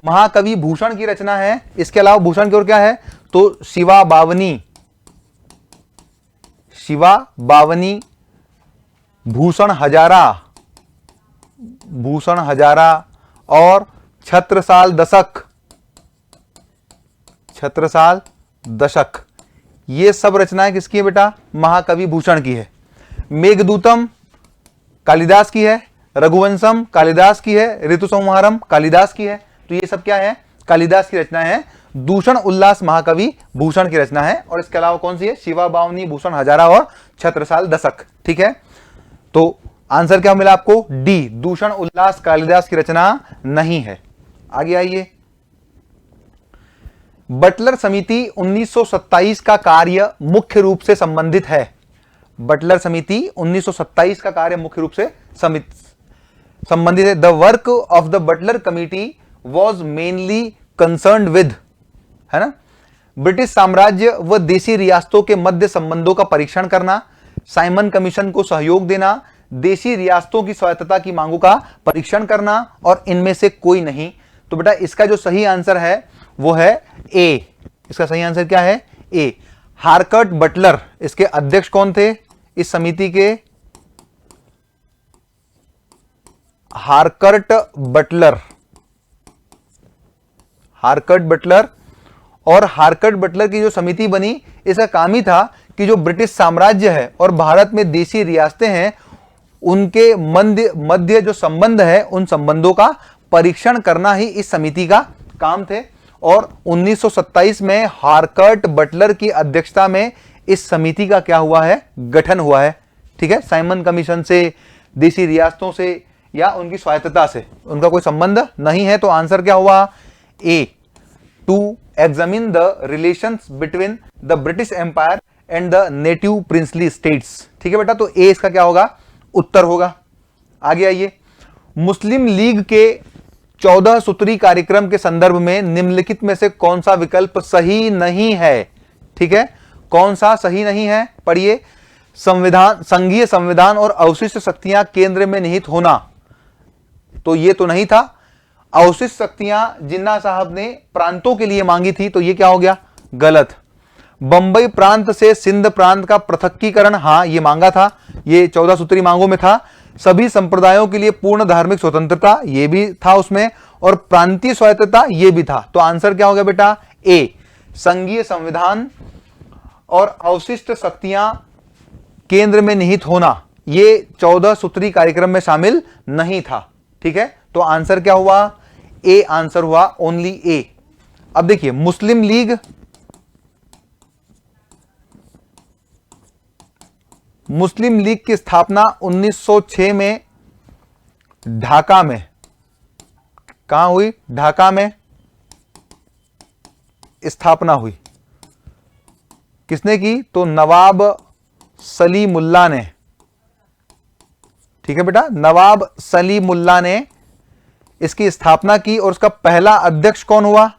D: महाकवि भूषण की रचना है। इसके अलावा भूषण की और क्या है? तो शिवा बावनी, शिवा बावनी, भूषण हजारा, भूषण हजारा, और छत्रसाल दशक, छत्रसाल दशक, ये सब रचनाएं किसकी है बेटा? महाकवि भूषण की है। मेघदूतम कालिदास की है, रघुवंशम कालिदास की है, ऋतुसंहारम कालिदास की है। तो ये सब क्या है? कालिदास की रचना है। दूषण उल्लास महाकवि भूषण की रचना है। और इसके अलावा कौन सी है? शिवा बावनी, भूषण हजारा और छत्रसाल दशक, ठीक है। तो आंसर क्या मिला आपको? डी, दूषण उल्लास कालिदास की रचना नहीं है। आगे आइए। बटलर समिति 1927 का कार्य मुख्य रूप से संबंधित है। बटलर समिति 1927 का कार्य मुख्य रूप से संबंधित है। The work of the Butler committee was mainly concerned with, है ना, ब्रिटिश साम्राज्य व देशी रियासतों के मध्य संबंधों का परीक्षण करना, साइमन कमीशन को सहयोग देना, देशी रियासतों की स्वायत्तता की मांगों का परीक्षण करना, और इनमें से कोई नहीं। तो बेटा इसका जो सही आंसर है वो है ए। इसका सही आंसर क्या है? ए। हारकर्ट बटलर इसके अध्यक्ष कौन थे इस समिति के? हारकर्ट बटलर, हारकर्ट बटलर। और हारकर्ट बटलर की जो समिति बनी, इसका काम ही था कि जो ब्रिटिश साम्राज्य है और भारत में देशी रियासतें हैं उनके मध्य जो संबंध है उन संबंधों का परीक्षण करना ही इस समिति का काम थे। और 1927 में हारकर्ट बटलर की अध्यक्षता में इस समिति का क्या हुआ है? गठन हुआ है, ठीक है। साइमन कमीशन से, देशी रियासतों से या उनकी स्वायत्तता से उनका कोई संबंध नहीं है। तो आंसर क्या हुआ? A, to examine the relations between the British Empire and the native princely states, ठीक है बेटा। तो ए इसका क्या होगा? उत्तर होगा। आगे आइए। मुस्लिम लीग के 14 सूत्री कार्यक्रम के संदर्भ में निम्नलिखित में से कौन सा विकल्प सही नहीं है? ठीक है, कौन सा सही नहीं है? पढ़िए। संविधान, संघीय संविधान और अवशिष्ट शक्तियां केंद्र में निहित होना, तो ये तो नहीं था। अवशिष्ट शक्तियां जिन्ना साहब ने प्रांतों के लिए मांगी थी, तो ये क्या हो गया? गलत। बंबई प्रांत से सिंध प्रांत का पृथक्कीकरण, हाँ ये मांगा था, ये 14 सूत्री मांगों में था। सभी संप्रदायों के लिए पूर्ण धार्मिक स्वतंत्रता, ये भी था उसमें। और प्रांतीय स्वायत्तता, ये भी था। तो आंसर क्या हो गया बेटा? ए, संघीय संविधान और अवशिष्ट शक्तियां केंद्र में निहित होना, ये 14 सूत्री कार्यक्रम में शामिल नहीं था, ठीक है। तो आंसर क्या हुआ? ए आंसर हुआ, ओनली ए। अब देखिए, मुस्लिम लीग मुस्लिम लीग की स्थापना 1906 में ढाका में, कहां हुई? ढाका में स्थापना हुई। किसने की? तो नवाब सलीमुल्लाह ने। ठीक है बेटा, नवाब सलीमुल्लाह ने इसकी स्थापना की। और उसका पहला अध्यक्ष कौन हुआ?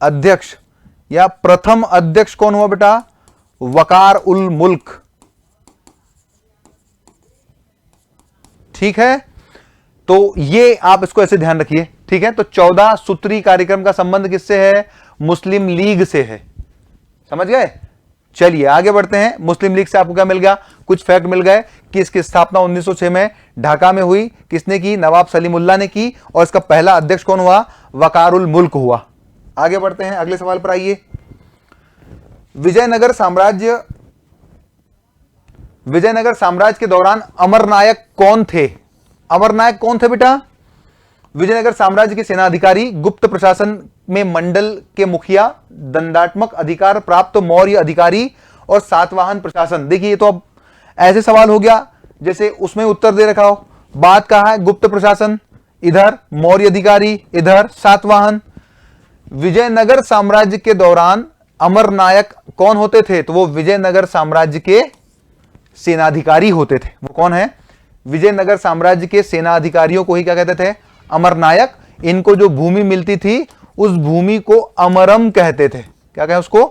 D: अध्यक्ष या प्रथम अध्यक्ष कौन हुआ बेटा? वकार उल मुल्क। ठीक है, तो ये आप इसको ऐसे ध्यान रखिए। ठीक है, तो 14 सूत्री कार्यक्रम का संबंध किससे है? मुस्लिम लीग से है। समझ गए? चलिए आगे बढ़ते हैं। मुस्लिम लीग से आपको क्या मिल गया? कुछ फैक्ट मिल गए कि इसकी स्थापना 1906 में ढाका में हुई। किसने की? नवाब सलीमुल्लाह ने की। और इसका पहला अध्यक्ष कौन हुआ? वकारुल मुल्क हुआ। आगे बढ़ते हैं, अगले सवाल पर आइए। विजयनगर साम्राज्य के दौरान अमरनायक कौन थे? अमरनायक कौन थे बेटा? विजयनगर साम्राज्य के सेनाधिकारी, गुप्त प्रशासन में मंडल के मुखिया, दंडात्मक अधिकार प्राप्त मौर्य अधिकारी और सातवाहन प्रशासन। देखिए ये तो अब ऐसे सवाल हो गया जैसे उसमें उत्तर दे रखा हो। बात कहा है गुप्त प्रशासन, इधर मौर्य अधिकारी, इधर सातवाहन। विजयनगर साम्राज्य के दौरान अमरनायक कौन होते थे? तो वो विजयनगर साम्राज्य के सेनाधिकारी होते थे। वो कौन है? विजयनगर साम्राज्य के सेना अधिकारियों को ही क्या कहते थे? अमरनायक। इनको जो भूमि मिलती थी उस भूमि को अमरम कहते थे। क्या कहें उसको?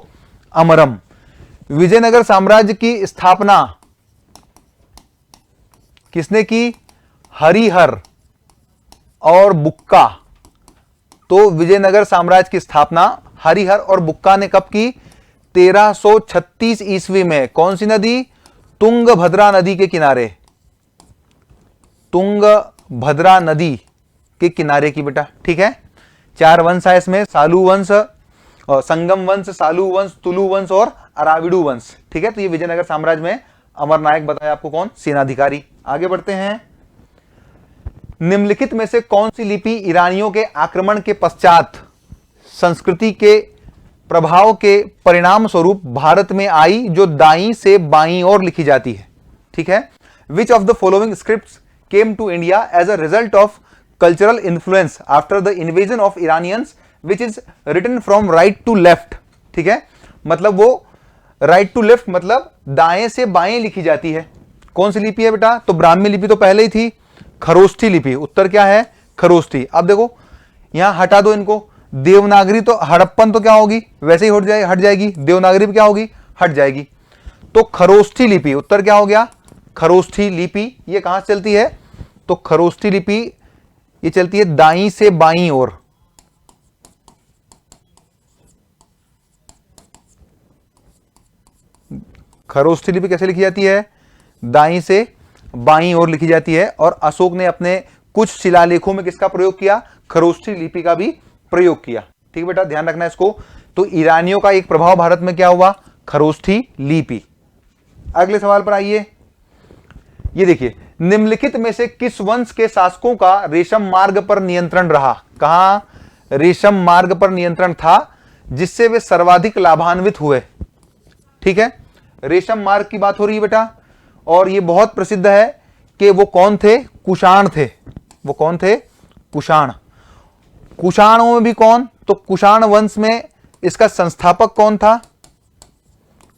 D: अमरम। विजयनगर साम्राज्य की स्थापना किसने की? हरिहर और बुक्का। तो विजयनगर साम्राज्य की स्थापना हरिहर और बुक्का ने कब की? 1336 ईस्वी में। कौन सी नदी? तुंगभद्रा नदी के किनारे। तुंगभद्रा नदी के किनारे की बेटा। ठीक है, 4 वंश है इसमें, सालू वंश, संगम वंश, सालू वंश, तुलु वंश और अराविडू वंश। ठीक है, तो ये विजयनगर साम्राज्य में अमरनायक बताया आपको कौन? सेनाधिकारी। आगे बढ़ते हैं। निम्नलिखित में से कौन सी लिपि ईरानियों के आक्रमण के पश्चात संस्कृति के प्रभाव के परिणाम स्वरूप भारत में आई, जो दाईं से बाईं ओर लिखी जाती है? ठीक है, विच of the following scripts came to India as a result of cultural influence after the invasion of Iranians, which is written from right to left। ठीक है, मतलब वो right to left मतलब दाएं से बाएं लिखी जाती है। कौन सी लिपि है बेटा? तो ब्राह्मी लिपि तो पहले ही थी, खरोष्ठी लिपि। उत्तर क्या है? खरोष्ठी। अब देखो यहां हटा दो इनको। देवनागरी तो हड़प्पन तो क्या होगी? वैसे ही हट जाएगी। देवनागरी भी क्या होगी? हट जाएगी। तो खरोष्ठी लिपि, उत्तर क्या हो गया? खरोष्ठी लिपि। ये कहां से चलती है? तो खरोष्ठी लिपि ये चलती है दाईं से बाईं ओर। खरोष्ठी लिपि कैसे लिखी जाती है? दाईं से बाईं ओर लिखी जाती है। और अशोक ने अपने कुछ शिलालेखों में किसका प्रयोग किया? खरोष्ठी लिपि का भी प्रयोग किया। ठीक बेटा, ध्यान रखना इसको। तो ईरानियों का एक प्रभाव भारत में क्या हुआ? खरोष्ठी लिपि। अगले सवाल पर आइए। ये देखिए, निम्नलिखित में से किस वंश के शासकों का रेशम मार्ग पर नियंत्रण रहा? कहां रेशम मार्ग पर नियंत्रण था जिससे वे सर्वाधिक लाभान्वित हुए? ठीक है, रेशम मार्ग की बात हो रही है बेटा। और ये बहुत प्रसिद्ध है कि वो कौन थे? कुषाण थे। वो कौन थे? कुषाण। कुषाणों में भी कौन? तो कुषाण वंश में इसका संस्थापक कौन था?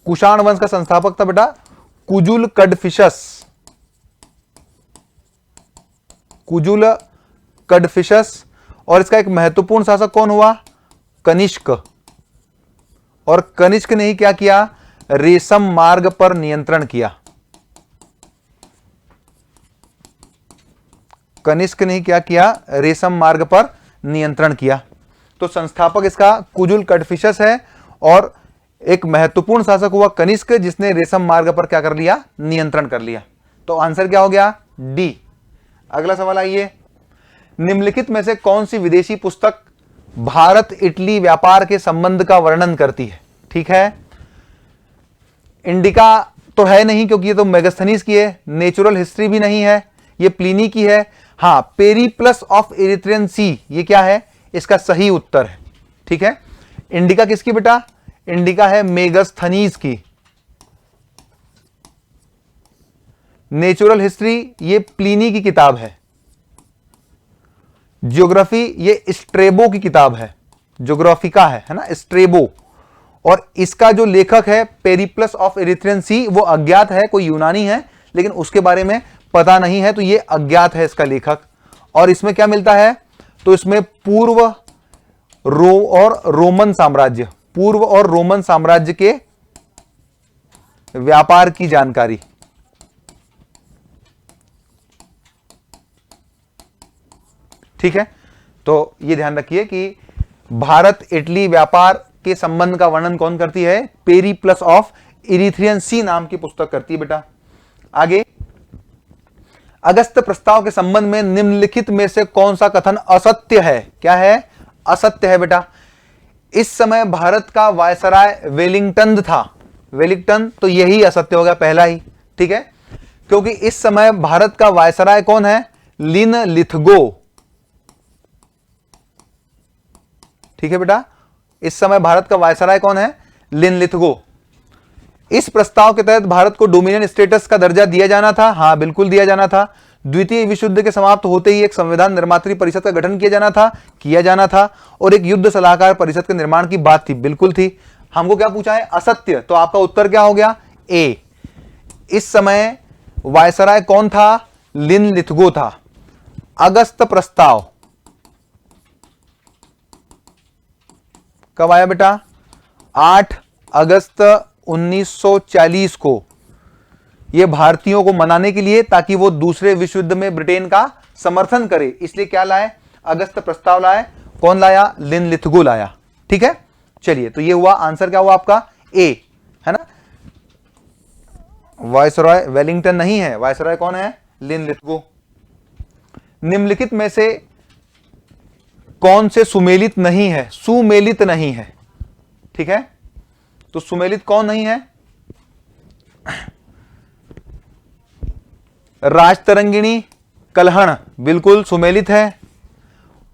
D: कुषाण वंश का संस्थापक था बेटा कुजुल कडफिशस। कुजुल कडफिशस। और इसका एक महत्वपूर्ण शासक कौन हुआ? कनिष्क। और कनिष्क ने ही क्या किया? रेशम मार्ग पर नियंत्रण किया। कनिष्क ने ही क्या किया? रेशम मार्ग पर नियंत्रण किया। तो संस्थापक इसका कुजुल कडफिशस है और एक महत्वपूर्ण शासक हुआ कनिष्क, जिसने रेशम मार्ग पर क्या कर लिया? नियंत्रण कर लिया। तो आंसर क्या हो गया? डी। अगला सवाल आइए। निम्नलिखित में से कौन सी विदेशी पुस्तक भारत इटली व्यापार के संबंध का वर्णन करती है? ठीक है, इंडिका तो है नहीं क्योंकि ये तो मेगास्थनीज की है। नेचुरल हिस्ट्री भी नहीं है, ये प्लिनी की है। हां, पेरिप्लस ऑफ इरिथ्रियन सी, ये क्या है? इसका सही उत्तर है। ठीक है, इंडिका किसकी बेटा? इंडिका है मेगास्थनीज की। नेचुरल हिस्ट्री ये प्लिनी की किताब है। ज्योग्राफी ये स्ट्रेबो की किताब है, ज्योग्राफिका है ना, स्ट्रेबो। और इसका जो लेखक है पेरिप्लस ऑफ इरिथ्रियन सी, वो अज्ञात है, कोई यूनानी है लेकिन उसके बारे में पता नहीं है, तो ये अज्ञात है इसका लेखक। और इसमें क्या मिलता है, तो इसमें पूर्व और रोमन साम्राज्य, पूर्व और रोमन साम्राज्य के व्यापार की जानकारी। ठीक है, तो ये ध्यान रखिए कि भारत इटली व्यापार के संबंध का वर्णन कौन करती है, पेरिप्लस ऑफ इरिथ्रियन सी नाम की पुस्तक करती है बेटा। आगे, अगस्त प्रस्ताव के संबंध में निम्नलिखित में से कौन सा कथन असत्य है? क्या है? असत्य है बेटा। इस समय भारत का वायसराय वेलिंगटन था, वेलिंगटन, तो यही असत्य हो गया पहला ही। ठीक है, क्योंकि इस समय भारत का वायसराय कौन है? लिन लिथगो। ठीक है बेटा, इस समय भारत का वायसराय कौन है? लिन लिथगो। इस प्रस्ताव के तहत भारत को डोमिनियन स्टेटस का दर्जा दिया जाना था। हाँ, बिल्कुल दिया जाना था। द्वितीय विश्व युद्ध के समाप्त होते ही एक संविधान निर्मात्री परिषद का गठन किया जाना था और एक युद्ध सलाहकार परिषद के निर्माण की बात थी, बिल्कुल थी। हमको क्या पूछा है? असत्य। तो आपका उत्तर क्या हो गया? ए। इस समय वायसराय कौन था? लिन लिथगो था। अगस्त प्रस्ताव कब आया बेटा? 8 अगस्त 1940 को। यह भारतीयों को मनाने के लिए, ताकि वो दूसरे विश्व युद्ध में ब्रिटेन का समर्थन करे, इसलिए क्या लाए? अगस्त प्रस्ताव लाए। कौन लाया? लिन लिथगो लाया। ठीक है, चलिए, तो ये हुआ आंसर, क्या हुआ आपका? ए, है ना। वायसराय वेलिंगटन नहीं है, वायसराय कौन है? लिन लिथगो। निम्नलिखित में से कौन से सुमेलित नहीं है? सुमेलित नहीं है। ठीक है, तो सुमेलित कौन नहीं है? राजतरंगिणी, कलहण बिल्कुल सुमेलित है।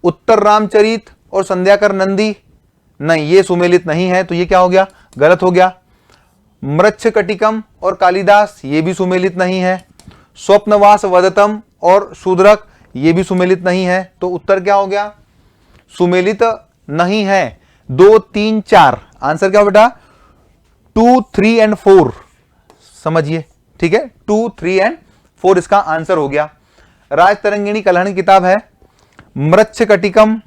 D: उत्तर रामचरित और संध्याकर नंदी नहीं, ये सुमेलित नहीं है, तो ये क्या हो गया? गलत हो गया। मृच्छकटिकम और कालिदास ये भी सुमेलित नहीं है। स्वप्नवास वदतम और शूद्रक ये भी सुमेलित नहीं है, तो उत्तर क्या हो गया? सुमेलित नहीं है। 2, 3, 4 आंसर क्या हो बेटा? 2, 3 एंड 4 समझिए। ठीक है, 2, 3 एंड 4 इसका आंसर हो गया। राजतरंगिणी कलहण की किताब है। मृच्छकटिकम,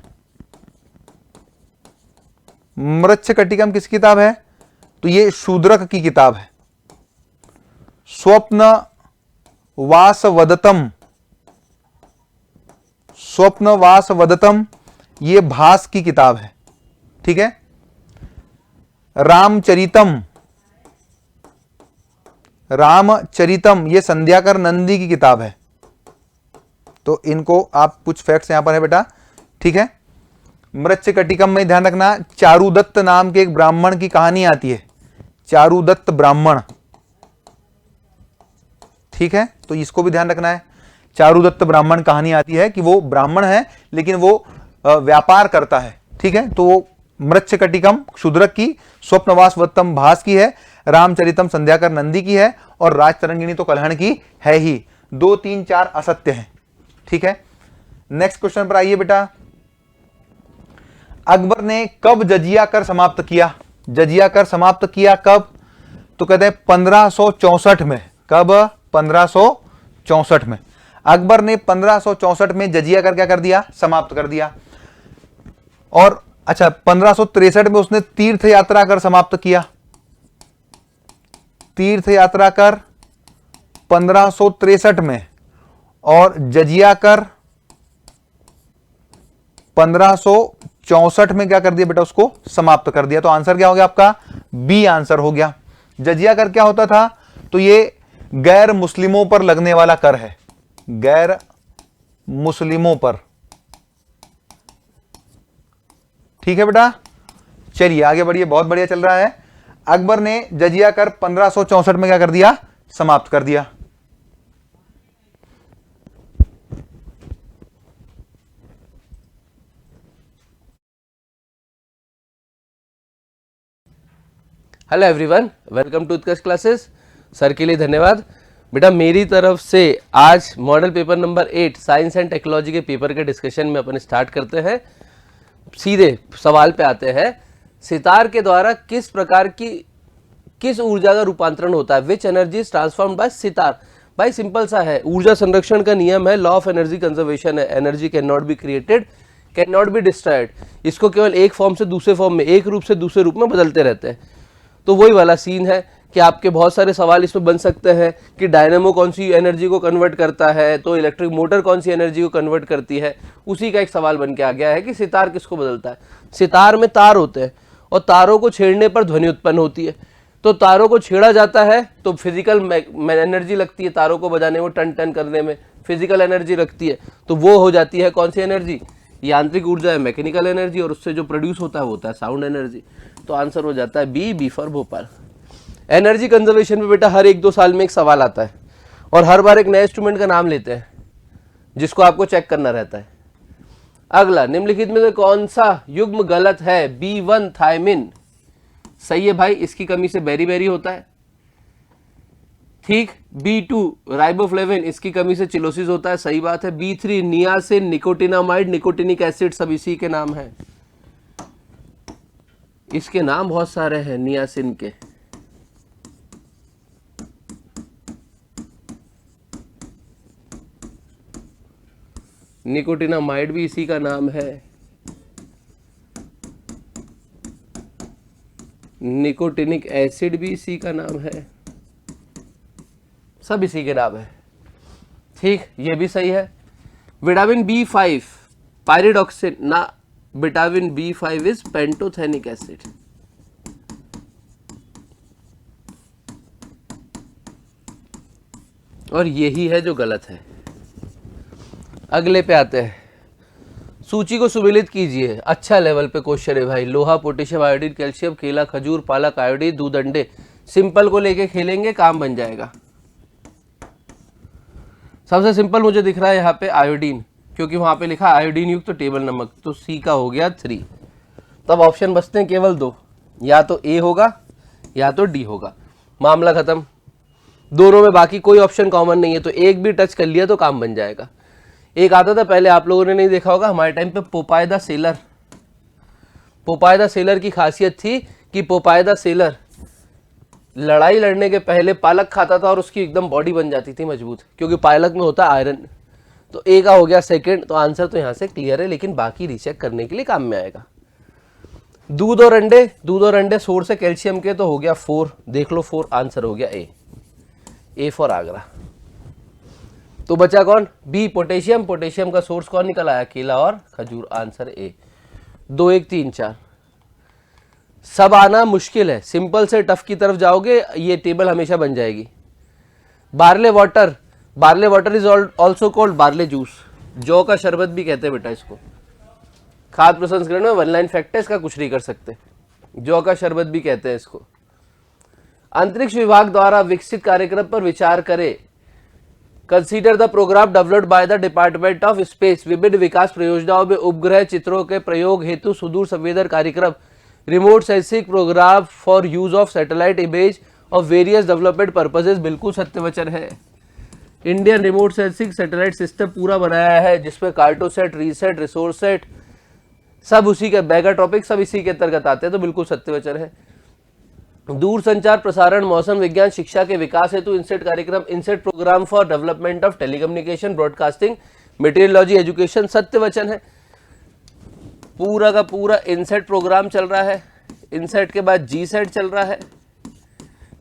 D: मृच्छकटिकम किस किताब है? तो ये शूद्रक की किताब है। स्वप्न वासवदतम, स्वप्न वासवदतम ये भास की किताब है। ठीक है, रामचरितम, रामचरितम ये संध्याकर नंदी की किताब है। तो इनको आप कुछ फैक्ट्स यहां पर है बेटा। ठीक है, मृच्छकटिकम में ध्यान रखना, चारुदत्त नाम के एक ब्राह्मण की कहानी आती है, चारुदत्त ब्राह्मण। ठीक है, तो इसको भी ध्यान रखना है। चारुदत्त ब्राह्मण कहानी आती है कि वो ब्राह्मण है लेकिन वो व्यापार करता है। ठीक है, तो वो मृच्छकटिकम शूद्रक की, स्वप्नवास वत्तम भास की है, रामचरितम संध्याकर नंदी की है और राजतरंगिणी तो कलहण की है ही। 2, 3, 4 असत्य है। ठीक है, नेक्स्ट क्वेश्चन पर आइए बेटा। अकबर ने कब जजिया कर समाप्त किया? जजिया कर समाप्त किया कब? तो कहते हैं 1564 में। कब? 1564 में। अकबर ने 1564 में जजिया कर क्या कर दिया? समाप्त कर दिया। और अच्छा, 1563 में उसने तीर्थ यात्रा कर समाप्त किया। तीर्थ यात्रा कर 1563 में और जजिया कर 1564 में क्या कर दिया बेटा? उसको समाप्त कर दिया। तो आंसर क्या हो गया आपका? बी आंसर हो गया। जजिया कर क्या होता था? तो ये गैर मुस्लिमों पर लगने वाला कर है, गैर मुस्लिमों पर। ठीक है बेटा, चलिए आगे बढ़िए, बहुत बढ़िया चल रहा है। अकबर ने जजिया कर 1564 में क्या कर दिया? समाप्त कर दिया।
E: Hello everyone, welcome to Utkarsh classes. Sir के लिए धन्यवाद। बेटा मेरी तरफ से आज model paper number 8 science and technology के पेपर के डिस्कशन में अपन स्टार्ट करते हैं। सीधे सवाल पे आते हैं, सितार के द्वारा किस प्रकार की किस ऊर्जा का रूपांतरण होता है? Which energy is transformed by sitar? भाई सिंपल सा है, ऊर्जा संरक्षण का नियम है, लॉ ऑफ एनर्जी कंजर्वेशन है। Energy can not be created, can not be destroyed. इसको केवल एक फॉर्म से दूसरे फॉर्म में, एक रूप से दूसरे रूप में बदलते रहते हैं। तो वही वाला सीन है कि आपके बहुत सारे सवाल इसमें बन सकते हैं कि डायनेमो कौन सी एनर्जी को कन्वर्ट करता है, तो इलेक्ट्रिक मोटर कौन सी एनर्जी को कन्वर्ट करती है। उसी का एक सवाल बन के आ गया है कि सितार किसको बदलता है। सितार में तार होते हैं और तारों को छेड़ने पर ध्वनि उत्पन्न होती है। तो तारों को छेड़ा जाता है तो फिजिकल एनर्जी लगती है, तारों को बजाने में, टन टन करने में फिजिकल एनर्जी लगती है। तो वो हो जाती है कौन सी एनर्जी? यांत्रिक ऊर्जा है, मैकेनिकल एनर्जी, और उससे जो प्रोड्यूस होता है वो होता है साउंड एनर्जी। तो आंसर हो जाता है B for Bhopal. Energy conservation में बेटा हर 1-2 साल में एक सवाल आता है और हर बार एक नए इंस्ट्रूमेंट का नाम लेते हैं जिसको आपको चेक करना रहता है। अगला, निम्नलिखित में से कौन सा युग्म गलत है? B1 थायमिन सही है भाई, इसकी कमी से बेरी होता है। ठीक। B2 राइबोफ्लेविन, इसकी कमी से चिलोसिस होता है, सही बात है। B3 niacin, nicotinamide, nicotinic acid, सब इसी के नाम है। इसके नाम बहुत सारे हैं नियासिन के। निकोटिनामाइड भी इसी का नाम है, निकोटिनिक एसिड भी इसी का नाम है, सब इसी के नाम है। ठीक, ये भी सही है। विटामिन B5 पायरिडॉक्सिन ना, vitamin B5 is pantothenic acid. और यही है जो गलत है। अगले पे आते हैं, सूची को सुमेलित कीजिए। अच्छा लेवल पे क्वेश्चन है भाई। लोहा, पोटेशियम, आयोडीन, कैल्शियम, केला, खजूर, पालक, आयोडीन, दूध, अंडे। सिंपल को लेके खेलेंगे, काम बन जाएगा। सबसे सिंपल मुझे दिख रहा है यहाँ पे आयोडीन, क्योंकि वहां पे लिखा आयोडीन युक्त तो टेबल नमक, तो सी का हो गया 3। तब ऑप्शन बचते हैं केवल 2, या तो ए होगा या तो डी होगा। मामला खत्म। दोनों में बाकी कोई ऑप्शन कॉमन नहीं है, तो एक भी टच कर लिया तो काम बन जाएगा। एक आता था पहले, आप लोगों ने नहीं देखा होगा, हमारे टाइम पे Popeye the seller. Popeye the seller की खासियत थी कि पोपाय द सेलर लड़ाई लड़ने के पहले पालक खाता था और उसकी एकदम बॉडी बन जाती थी मजबूत, क्योंकि पालक में होता आयरन। तो ए का हो गया सेकंड, तो आंसर तो यहां से क्लियर है, लेकिन बाकी रीचेक करने के लिए काम में आएगा। दूध और अंडे सोर्स है कैल्शियम के, तो हो गया 4। देख लो 4, आंसर हो गया ए फॉर आगरा। तो बचा कौन? B potassium. पोटेशियम का सोर्स कौन निकल आया? केला और खजूर। Answer A. 2, 1, 3, 4। सब आना मुश्किल है, सिंपल से टफ की तरफ जाओगे ये टेबल हमेशा बन जाएगी। Barley water is also called barley juice. जौ का शरबत भी कहते हैं बेटा इसको। खाद्य प्रसंस्करण में 1 लाइन फैक्ट है, इसका कुछ नहीं कर सकते। जौ का शरबत भी कहते हैं इसको। अंतरिक्ष विभाग द्वारा विकसित कार्यक्रम पर विचार करें। Consider the programme developed by the department of space. विभिन्न विकास परियोजनाओं में उपग्रह चित्रों के प्रयोग हेतु सुदूर संवेदन कार्यक्रम, remote sensing programme for use of satellite image of various development purposes. बिल्कुल सत्य वचन है। Indian remote sensing satellite system पूरा बनाया है, जिसमें कार्टोसेट, रीसेट, रिसोर्स सेट सब उसी के, मेगाट्रॉपिक सब इसी के अंतर्गत आते हैं। तो बिल्कुल सत्य वचन है। दूर संचार, प्रसारण, मौसम विज्ञान, शिक्षा के विकास हेतु इनसेट कार्यक्रम, INSAT programme for development of telecommunication, broadcasting, meteorology, education, सत्य वचन है। पूरा का पूरा इनसेट प्रोग्राम चल रहा है। इनसेट के बाद जी सेट चल रहा है।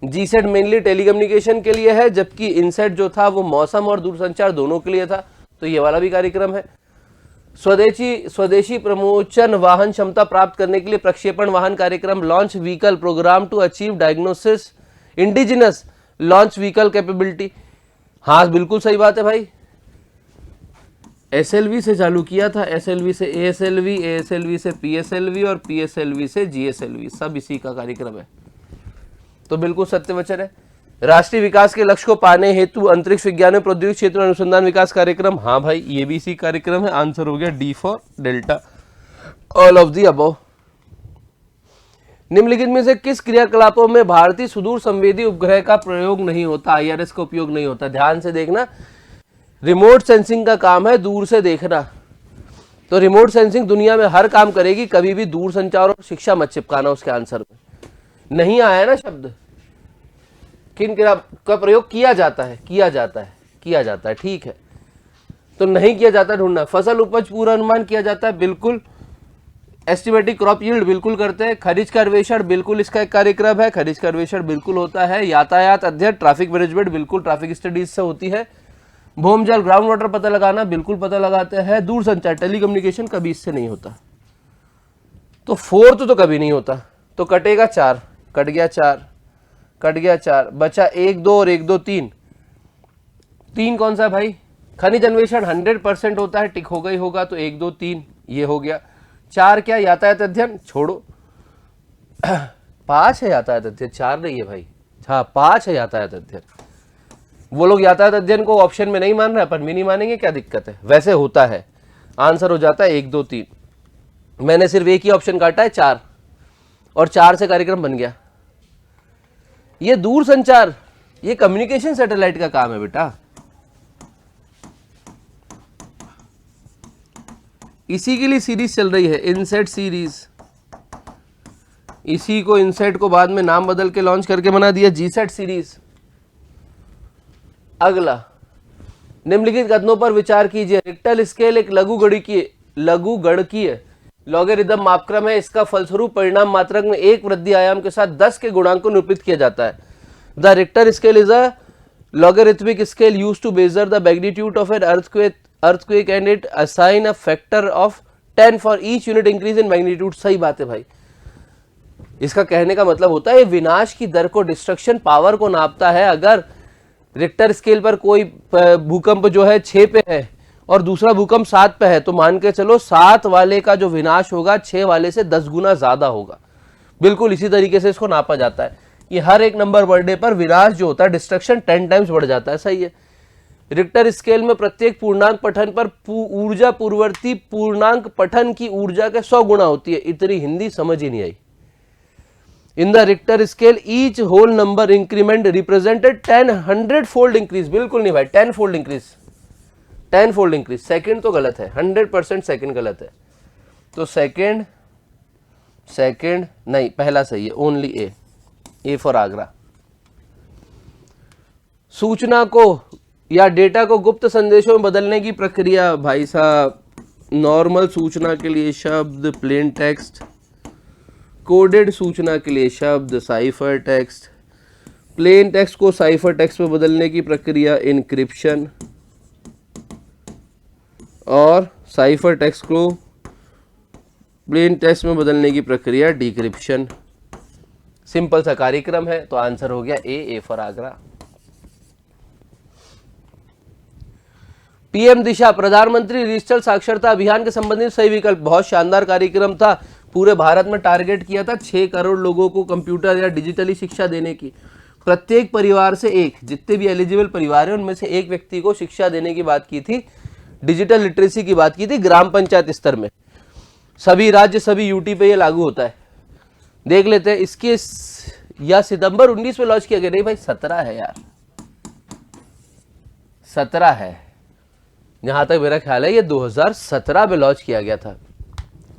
E: जी सेट मेनली टेलीकम्युनिकेशन के लिए है, जबकि इनसेट जो था वो मौसम और दूरसंचार दोनों के लिए था। तो ये वाला भी कार्यक्रम है। स्वदेशी प्रमोचन वाहन क्षमता प्राप्त करने के लिए प्रक्षेपण वाहन कार्यक्रम, launch vehicle programme to achieve diagnosis indigenous launch vehicle capability. हाँ बिल्कुल सही बात है भाई। एसएलवी से चालू किया था, एसएलवी से एएसएलवी, एएसएलवी से पीएसएलवी और पीएसएलवी से जीएसएलवी, सब इसी का कार्यक्रम है। तो बिल्कुल सत्य वचन है। राष्ट्रीय विकास के लक्ष्य को पाने हेतु अंतरिक्ष विज्ञान में प्रौद्योगिक क्षेत्र में अनुसंधान विकास कार्यक्रम, हाँ भाई ये भी इसी कार्यक्रम है। आंसर हो गया D for delta, all of the above. निम्नलिखित में से किस क्रियाकलापों में भारतीय सुदूर संवेदी उपग्रह का प्रयोग नहीं होता, IRS का उपयोग नहीं होता? ध्यान से देखना, रिमोट सेंसिंग का काम है दूर से देखना, तो रिमोट सेंसिंग दुनिया में हर काम करेगी, कभी भी दूर संचार और शिक्षा मत चिपकाना उसके आंसर में। नहीं आया ना शब्द, किन क्रिया का प्रयोग किया जाता है? किया जाता है, ठीक है, तो नहीं किया जाता ढूंढना। फसल उपज पूर्वानुमान किया जाता है, बिल्कुल। एस्टिमेटिंग क्रॉप यील्ड बिल्कुल करते हैं। खनिज का अन्वेषण बिल्कुल इसका एक कार्यक्रम है, खनिज का अन्वेषण बिल्कुल होता है। यातायात अध्ययन, ट्रैफिक मैनेजमेंट बिल्कुल ट्रैफिक स्टडीज से होती है। भूमजल ग्राउंड वाटर पता लगाना बिल्कुल पता लगाते हैं। दूर संचार टेलीकम्युनिकेशन कभी इससे नहीं होता। तो फोर्थ तो कभी नहीं होता, तो कटेगा 4, कट गया 4, बचा 1 2 और 1 2 3। 3 कौन सा भाई? खनिज अन्वेषण 100% होता है, टिक होगा ही होगा, तो 1 2 3 ये हो गया। 4 क्या? यातायात अध्ययन, छोड़ो। 5 है यातायात अध्ययन, 4 नहीं है भाई, हाँ 5 है यातायात अध्ययन। वो लोग यातायात अध्ययन को ऑप्शन में नहीं मान रहे, अपन भी नहीं मानेंगे, क्या दिक्कत है? वैसे होता है, आंसर हो जाता है 1 2 3। मैंने सिर्फ एक ही ऑप्शन काटा है 4, और 4 से कार्यक्रम बन गया। ये दूर संचार, ये कम्युनिकेशन सैटेलाइट का काम है बेटा। इसी के लिए सीरीज चल रही है, इनसेट सीरीज। इसी को इनसेट को बाद में नाम बदल के लॉन्च करके बना दिया जीसेट सीरीज। अगला, निम्नलिखित कथनों पर विचार कीजिए। रिक्टर स्केल एक लघुगणकीय लॉगरिदम मापक्रम है। इसका फलस्वरूप परिणाम मात्रक में एक वृद्धि आयाम के साथ 10 के गुणांक को निरूपित किया जाता है। The Richter scale is a logarithmic scale used to measure the magnitude of an earthquake and it assign a factor of 10 for each unit increase in magnitude। सही बात है भाई, इसका कहने का मतलब होता है विनाश की दर को, डिस्ट्रक्शन पावर को नापता है। अगर रिक्टर स्केल पर कोई भूकंप जो है 6 पे है और दूसरा भूकंप 7 पे है, तो मान के चलो 7 वाले का जो विनाश होगा 6 वाले से 10 गुना ज्यादा होगा। बिल्कुल इसी तरीके से इसको नापा जाता है। ये हर एक नंबर बढ़ने पर विनाश जो होता है, डिस्ट्रक्शन 10 टाइम्स बढ़ जाता है। सही है। रिक्टर स्केल में प्रत्येक पूर्णांक पठन पर ऊर्जा पूर्ववर्ती पूर्णांक पठन की ऊर्जा के 100 गुना होती है। इतनी हिंदी समझ ही नहीं आई। In the Richter scale each whole number increment represented 100 fold increase. बिल्कुल नहीं भाई, 10 fold increase, 10 fold increase. Second तो गलत है, 100% सेकंड गलत है। तो सेकंड नहीं, पहला सही है, ओनली ए फॉर आगरा। सूचना को या डेटा को गुप्त संदेशों में बदलने की प्रक्रिया, भाई साहब नॉर्मल सूचना के लिए शब्द प्लेन टेक्स्ट, कोडेड सूचना के लिए शब्द साइफर टेक्स्ट, प्लेन टेक्स्ट को साइफर टेक्स्ट में बदलने की प्रक्रिया इनक्रिप्शन, और साइफर टेक्स्ट को प्लेन टेक्स्ट में बदलने की प्रक्रिया डिक्रिप्शन। सिंपल सा कार्यक्रम है, तो आंसर हो गया ए फॉर आगरा। पीएम दिशा, प्रधानमंत्री डिजिटल साक्षरता अभियान के संबंधित सही विकल्प। बहुत शानदार कार्यक्रम था, पूरे भारत में टारगेट किया था 6 करोड़ लोगों को कंप्यूटर या डिजिटली शिक्षा देने की। प्रत्येक परिवार से एक, जितने भी एलिजिबल परिवार हैं उनमें से एक व्यक्ति को शिक्षा देने की बात की थी, डिजिटल लिटरेसी की बात की थी ग्राम पंचायत स्तर में। सभी राज्य, सभी यूटी पे ये लागू होता है। देख लेते हैं इसके, या सितंबर 19 में लॉन्च किया गया, नहीं भाई 17 है यार, 17 है जहां तक मेरा ख्याल है, ये 2017 में लॉन्च किया गया था।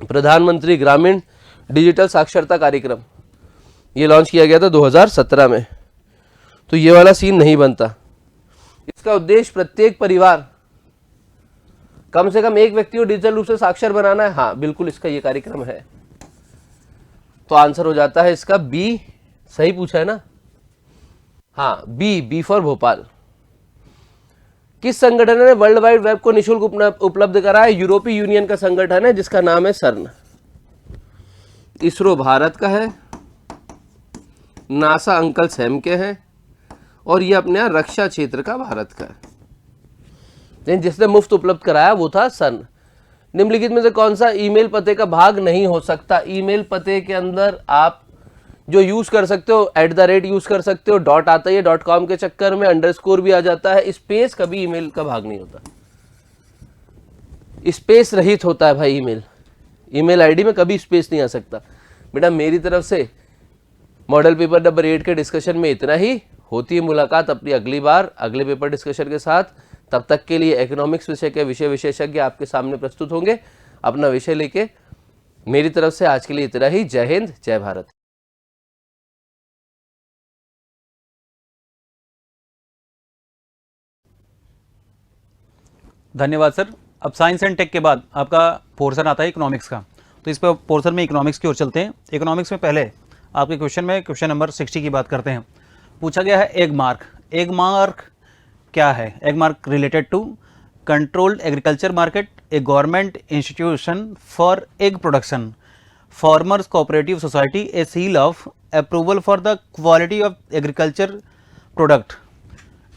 E: प्रधानमंत्री ग्रामीण डिजिटल साक्षरता कार्यक्रम ये लॉन्च किया गया था 2017 में। तो ये वाला सीन नहीं बनता। इसका उद्देश्य प्रत्येक परिवार कम से कम एक व्यक्ति को डिजिटल रूप से साक्षर बनाना है। हाँ बिल्कुल, इसका ये कार्यक्रम है। तो आंसर हो जाता है इसका बी। सही पूछा है ना? हाँ बी फॉर भोपाल। किस संगठन ने वर्ल्ड वाइड वेब को निःशुल्क उपलब्ध कराया? यूरोपीय यूनियन का संगठन है जिसका नाम है सर्न। इसरो भारत का है, नासा अंकल सैम के हैं, और ये अपने यहाँ रक्षा क्षेत्र का भारत का है। लेकिन जिसने मुफ्त उपलब्ध कराया वो था सर्न। निम्नलिखित में से कौन सा ईमेल पते का भाग नहीं हो सकता? ईमेल पते के अंदर आप जो यूज कर सकते हो @ यूज कर सकते हो, डॉट आता है .com के चक्कर में, अंडरस्कोर भी आ जाता है। स्पेस कभी ईमेल का भाग नहीं होता, स्पेस रहित होता है भाई ईमेल। ईमेल आईडी में कभी स्पेस नहीं आ सकता। बेटा मेरी तरफ से मॉडल पेपर नंबर 8 के डिस्कशन में इतना ही। होती है मुलाकात अपनी अगली बार अगले पेपर डिस्कशन के साथ। तब तक के लिए इकोनॉमिक्स विषय के विषय विशेषज्ञ आपके सामने प्रस्तुत होंगे अपना विषय लेके। मेरी तरफ से आज के लिए इतना ही। जय हिंद, जय भारत।
F: धन्यवाद सर। अब साइंस एंड टेक के बाद आपका पोर्शन आता है इकोनॉमिक्स का, तो इस पर पोर्शन में इकोनॉमिक्स की ओर चलते हैं। इकोनॉमिक्स में पहले आपके क्वेश्चन में क्वेश्चन नंबर 60 की बात करते हैं। पूछा गया है एग मार्क। एग मार्क क्या है? Agmark related to controlled agriculture market, a government institution for egg production, farmers cooperative society, a seal of approval for the quality of agriculture product.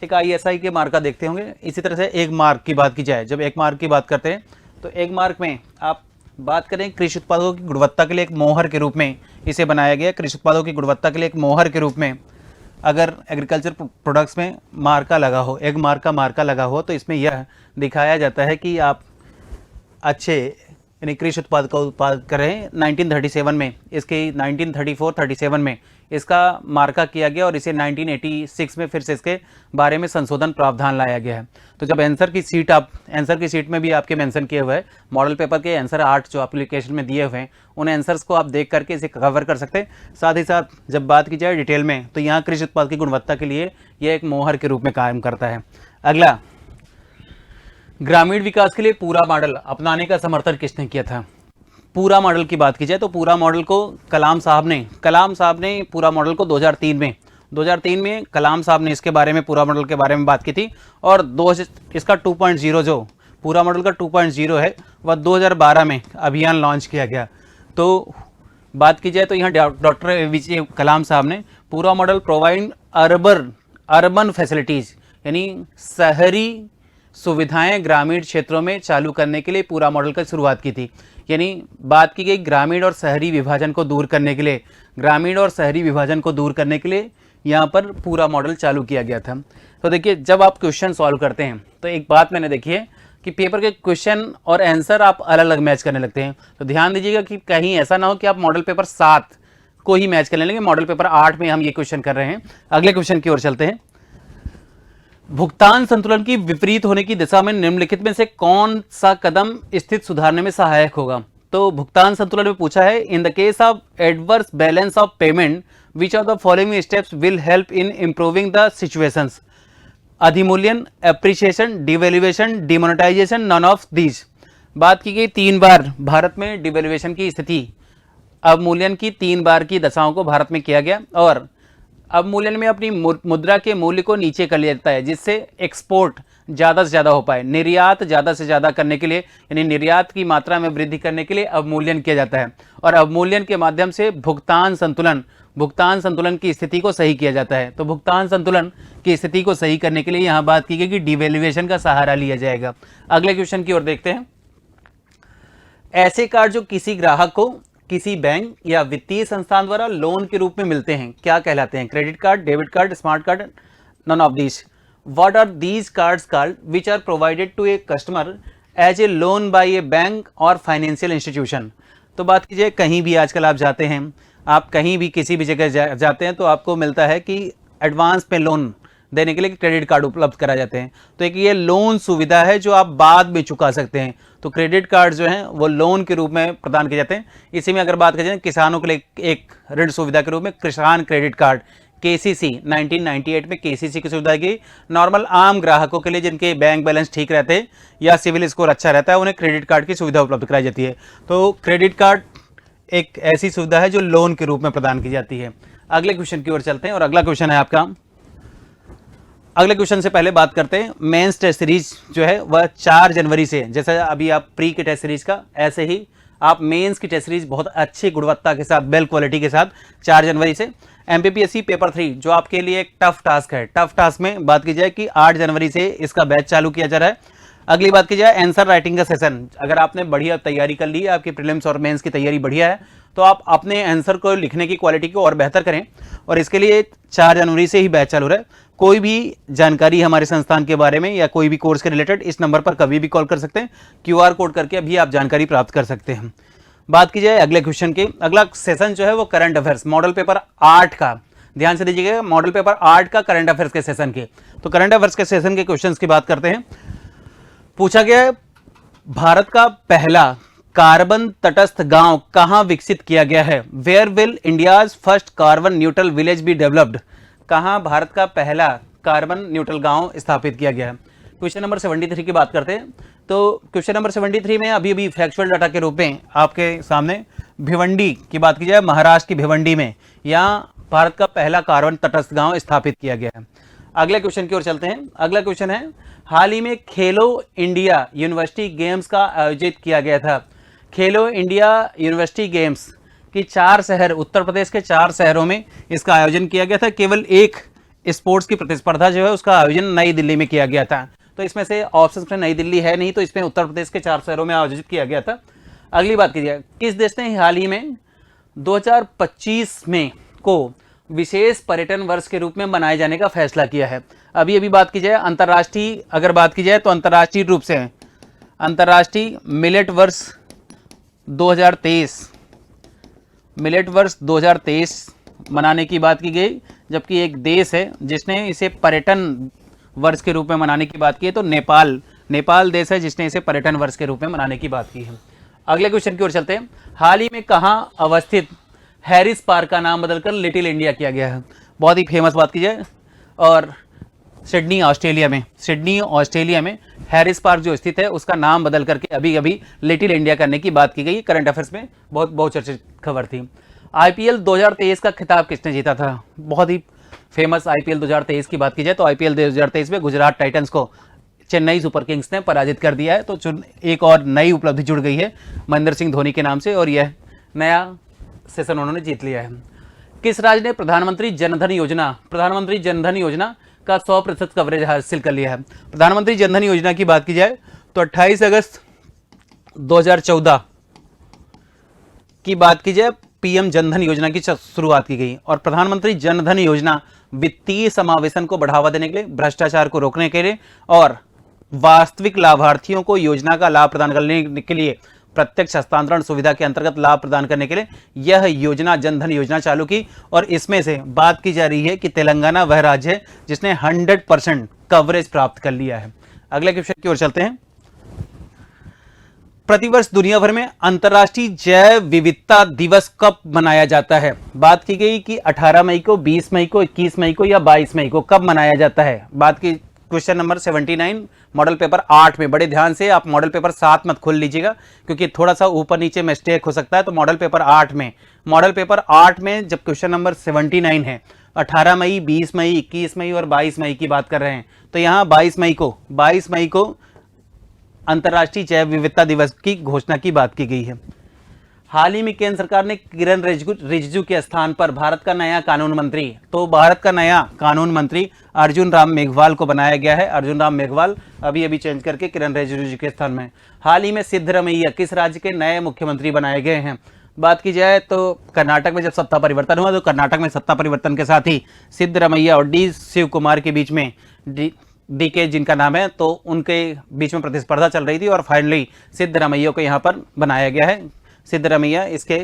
F: एक ISI के मार्क का देखते होंगे। इसी तरह से एग मार्क की बात की जाए, जब एग मार्क की बात करते हैं तो एग मार्क में आप बात करें कृषि उत्पादों की गुणवत्ता के लिए एक मोहर के रूप में इसे बनाया गया। कृषि उत्पादों की गुणवत्ता के लिए एक मोहर के रूप में अगर एग्रीकल्चर प्रोडक्ट्स में मार्का लगा हो, एग मार्क का मार्का लगा हो, तो इसमें यह दिखाया जाता है कि आप अच्छे यानी कृषि उत्पाद का उत्पाद करें। 1937 में इसके 1934-37 में इसका मार्का किया गया और इसे 1986 में फिर से इसके बारे में संशोधन प्रावधान लाया गया है। तो जब आंसर की सीट में भी आपके मेंशन किए हुए हैं, मॉडल पेपर के आंसर 8 जो एप्लीकेशन में दिए हुए हैं, उन आंसर्स को आप देख करके इसे कवर कर सकते हैं। साथ ही साथ जब बात की जाए डिटेल में, तो यहाँ कृषि उत्पाद की गुणवत्ता के लिए यह एक मोहर के रूप में काम करता है। अगला, ग्रामीण विकास के लिए पूरा मॉडल अपनाने का समर्थन किसने किया था? पूरा मॉडल की बात की जाए तो पूरा मॉडल को कलाम साहब ने पूरा मॉडल को 2003 में कलाम साहब ने इसके बारे में, पूरा मॉडल के बारे में बात की थी। और इसका 2.0 जो पूरा मॉडल का 2.0 है वह 2012 में अभियान लॉन्च किया गया। तो बात की जाए तो यहाँ डॉक्टर APJ कलाम साहब ने पूरा मॉडल प्रोवाइड अर्बन फैसिलिटीज़ यानी शहरी सुविधाएं ग्रामीण क्षेत्रों में चालू करने के लिए पूरा मॉडल की शुरुआत की थी। यानी बात की गई ग्रामीण और शहरी विभाजन को दूर करने के लिए यहाँ पर पूरा मॉडल चालू किया गया था। तो देखिए, जब आप क्वेश्चन सॉल्व करते हैं तो एक बात मैंने देखी है कि पेपर के क्वेश्चन और आंसर आप अलग अलग मैच करने लगते हैं। तो ध्यान दीजिएगा कि कहीं ऐसा ना हो कि आप मॉडल पेपर 7 को ही मैच करने लगे। मॉडल पेपर 8 में हम ये क्वेश्चन कर रहे हैं। अगले क्वेश्चन की ओर चलते हैं। भुगतान संतुलन की विपरीत होने की दिशा में निम्नलिखित में से कौन सा कदम स्थिति सुधारने में सहायक होगा? तो भुगतान संतुलन में पूछा है, in the case of adverse balance of payment which of the following steps will help in improving the situations? अधिमूल्यन, appreciation, devaluation, demonetisation, none of these. बात की गई 3 बार भारत में डिवैल्यूएशन की स्थिति, अवमूल्यन की 3 बार की दशाओं को भारत में किया गया। और अवमूल्यन में अपनी मुद्रा के मूल्य को नीचे कर लिया जाता है जिससे एक्सपोर्ट ज़्यादा से ज़्यादा हो पाए। निर्यात ज़्यादा से ज़्यादा करने के लिए यानी निर्यात की मात्रा में वृद्धि करने के लिए अवमूल्यन किया जाता है। और अवमूल्यन के माध्यम से भुगतान संतुलन की स्थिति को सही किया जाता है। तो भुगतान संतुलन की स्थिति को सही करने के लिए यहाँ बात की गई कि डिवैल्यूएशन का सहारा लिया जाएगा। अगले क्वेश्चन की ओर देखते हैं। ऐसे कार्ड जो किसी ग्राहक को किसी बैंक या वित्तीय संस्थान द्वारा लोन के रूप में मिलते हैं क्या कहलाते हैं? Credit card, debit card, smart card, none of these. What are these cards called which are provided to a customer as a loan by a bank और फाइनेंशियल इंस्टीट्यूशन? तो बात कीजिए, कहीं भी आजकल आप जाते हैं, आप कहीं भी किसी भी जगह जाते हैं तो आपको मिलता है कि एडवांस में लोन देने के लिए क्रेडिट कार्ड उपलब्ध कराए जाते हैं। तो एक ये लोन सुविधा है जो आप बाद में चुका सकते हैं। तो क्रेडिट कार्ड जो हैं वो लोन के रूप में प्रदान किए जाते हैं। इसी में अगर बात करें किसानों के लिए एक ऋण सुविधा के रूप में किसान क्रेडिट कार्ड KCC 1998 में KCC की सुविधा की। नॉर्मल आम ग्राहकों के लिए जिनके बैंक बैलेंस ठीक रहते हैं या सिविल स्कोर अच्छा रहता है उन्हें क्रेडिट कार्ड की सुविधा उपलब्ध कराई जाती है। तो क्रेडिट कार्ड एक ऐसी सुविधा है जो लोन के रूप में प्रदान की जाती है। अगले क्वेश्चन की ओर चलते हैं और अगला क्वेश्चन है आपका। अगले क्वेश्चन से पहले बात करते हैं मेंस टेस्ट सीरीज जो है वह 4 जनवरी से, जैसे अभी आप प्री के टेस्ट सीरीज का, ऐसे ही आप मेंस की टेस्ट सीरीज बहुत अच्छी गुणवत्ता के साथ, बेल क्वालिटी के साथ 4 जनवरी से। MPPSC पेपर 3 जो आपके लिए एक टफ टास्क है, टफ टास्क में बात की जाए कि 8 जनवरी से इसका बैच चालू किया जा रहा है। अगली बात की जाए आंसर राइटिंग का सेशन। अगर आपने बढ़िया तैयारी कर ली है, आपकी प्रीलिम्स और मेंस की तैयारी बढ़िया है, तो आप अपने आंसर को लिखने की क्वालिटी को और बेहतर करें। और इसके लिए 4 जनवरी से ही बैच चालू रहा है। कोई भी जानकारी हमारे संस्थान के बारे में या कोई भी कोर्स के रिलेटेड इस नंबर पर कभी भी कॉल कर सकते हैं। QR कोड करके अभी आप जानकारी प्राप्त कर सकते हैं। बात की जाए अगले क्वेश्चन की, अगला सेशन जो है वो करंट अफेयर्स मॉडल पेपर 8 का, ध्यान से दीजिएगा, मॉडल पेपर 8 का करंट अफेयर्स के सेशन के। तो करंट अफेयर्स के सेशन के क्वेश्चंस की बात करते हैं। पूछा गया है भारत का पहला कार्बन तटस्थ गांव कहां विकसित किया गया है? Where will India's first carbon neutral village be developed? कहां भारत का पहला कार्बन न्यूट्रल गांव स्थापित किया गया है? क्वेश्चन नंबर 73 की बात करते हैं। तो क्वेश्चन नंबर 73 में अभी फैक्चुअल डाटा के रूप में आपके सामने भिवंडी की बात की जाए, महाराष्ट्र की भिवंडी में यहाँ भारत का पहला कार्बन तटस्थ गांव स्थापित किया गया है। अगले क्वेश्चन की ओर चलते हैं। अगला क्वेश्चन है, हाल ही में खेलो इंडिया यूनिवर्सिटी गेम्स का आयोजित किया गया था। खेलो इंडिया यूनिवर्सिटी गेम्स की 4 शहर, उत्तर प्रदेश के 4 शहरों में इसका आयोजन किया गया था। केवल एक स्पोर्ट्स की प्रतिस्पर्धा जो है उसका आयोजन नई दिल्ली में किया गया था। तो इसमें से ऑप्शन में नई दिल्ली है नहीं, तो इसमें उत्तर प्रदेश के 4 शहरों में आयोजित किया गया था। अगली बात कीजिए, किस देश ने हाल ही में 2025 में को विशेष पर्यटन वर्ष के रूप में मनाए जाने का फैसला किया है? अभी बात की जाए अंतर्राष्ट्रीय, अगर बात की जाए तो अंतर्राष्ट्रीय रूप से अंतर्राष्ट्रीय मिलेट वर्ष 2023, मिलेट वर्ष 2023 मनाने की बात की गई, जबकि एक देश है जिसने इसे पर्यटन वर्ष के रूप में मनाने की बात की है, तो नेपाल देश है जिसने इसे पर्यटन वर्ष के रूप में मनाने की बात की है। अगले क्वेश्चन की ओर चलते हैं। हाल ही में कहां अवस्थित हैरिस पार्क का नाम बदलकर लिटिल इंडिया किया गया है? बहुत ही फेमस बात की जाए, और सिडनी ऑस्ट्रेलिया में हैरिस पार्क जो स्थित है उसका नाम बदल करके अभी लिटिल इंडिया करने की बात की गई। करंट अफेयर्स में बहुत चर्चित खबर थी। आईपीएल 2023 का खिताब किसने जीता था? बहुत ही फेमस आईपीएल 2023 की बात की जाए तो आईपीएल 2023 में गुजरात टाइटंस को चेन्नई सुपर किंग्स ने पराजित कर दिया है। तो एक और नई उपलब्धि जुड़ गई है महेंद्र सिंह धोनी के नाम से, और यह नया सेशन उन्होंने जीत लिया है। किस राज्य ने प्रधानमंत्री जनधन योजना का 100% कवरेज हासिल कर लिया है? प्रधानमंत्री जनधन योजना की बात की जाए तो 28 अगस्त 2014 की बात की जाए पीएम जनधन योजना की शुरुआत की गई, और प्रधानमंत्री जनधन योजना वित्तीय समावेशन को बढ़ावा देने के लिए, भ्रष्टाचार को रोकने के लिए और वास्तविक लाभार्थियों को योजना का लाभ प्रदान करने के लिए प्रत्यक्ष हस्तांतरण सुविधा के अंतर्गत लाभ प्रदान करने के लिए यह योजना जनधन योजना चालू की। और इसमें से बात की जा रही है कि तेलंगाना वह राज्य है जिसने 100% कवरेज प्राप्त कर लिया है। अगले क्वेश्चन की ओर चलते हैं। प्रतिवर्ष दुनिया भर में अंतर्राष्ट्रीय जैव विविधता दिवस कब मनाया जाता है? बात की गई कि 18 मई को, 20 मई को, 21 मई को या 22 मई को कब मनाया जाता है? बात की क्वेश्चन नंबर 79 मॉडल पेपर 8 में। बड़े ध्यान से आप मॉडल पेपर 7 मत खोल लीजिएगा क्योंकि थोड़ा सा ऊपर नीचे मिस्टेक हो सकता है। तो मॉडल पेपर 8 में जब क्वेश्चन नंबर 79 है, 18 मई, 20 मई, 21 मई और 22 मई की बात कर रहे हैं, तो यहाँ 22 मई को अंतर्राष्ट्रीय जैव विविधता दिवस की घोषणा की बात की गई है। हाल ही में केंद्र सरकार ने किरण रिजिजू के स्थान पर भारत का नया कानून मंत्री अर्जुन राम मेघवाल को बनाया गया है। अर्जुन राम मेघवाल अभी चेंज करके किरण रिजिजू के स्थान में। हाल ही में सिद्धरमैया किस राज्य के नए मुख्यमंत्री बनाए गए हैं? बात की जाए तो कर्नाटक में जब सत्ता परिवर्तन हुआ तो कर्नाटक में सत्ता परिवर्तन के साथ ही सिद्धरमैया और डी शिव कुमार के बीच में डीके जिनका नाम है, तो उनके बीच में प्रतिस्पर्धा चल रही थी और फाइनली सिद्धरमैया को यहाँ पर बनाया गया है। सिद्धरमैया इसके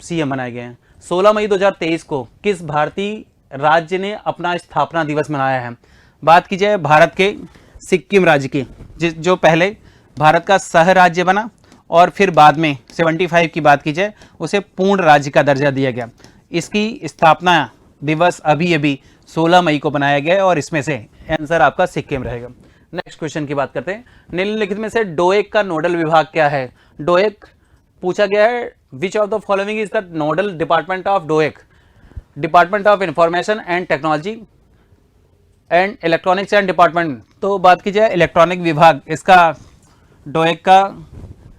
F: सीएम बनाए गए हैं। 16 मई 2023 को किस भारतीय राज्य ने अपना स्थापना दिवस मनाया है? बात की जाए भारत के सिक्किम राज्य की, जो पहले भारत का सह राज्य बना और फिर बाद में 75 की बात की जाए उसे पूर्ण राज्य का दर्जा दिया गया। इसकी स्थापना दिवस अभी 16 मई को बनाया गया और इसमें से आंसर आपका सिक्किम रहेगा। नेक्स्ट क्वेश्चन की बात करते हैं। निम्नलिखित में से डोएक का नोडल विभाग क्या है? डोएक पूछा गया है, विच of the following is the nodal department of डोएक? Department of information and technology and electronics and department. तो बात की जाए इलेक्ट्रॉनिक विभाग इसका डोएक का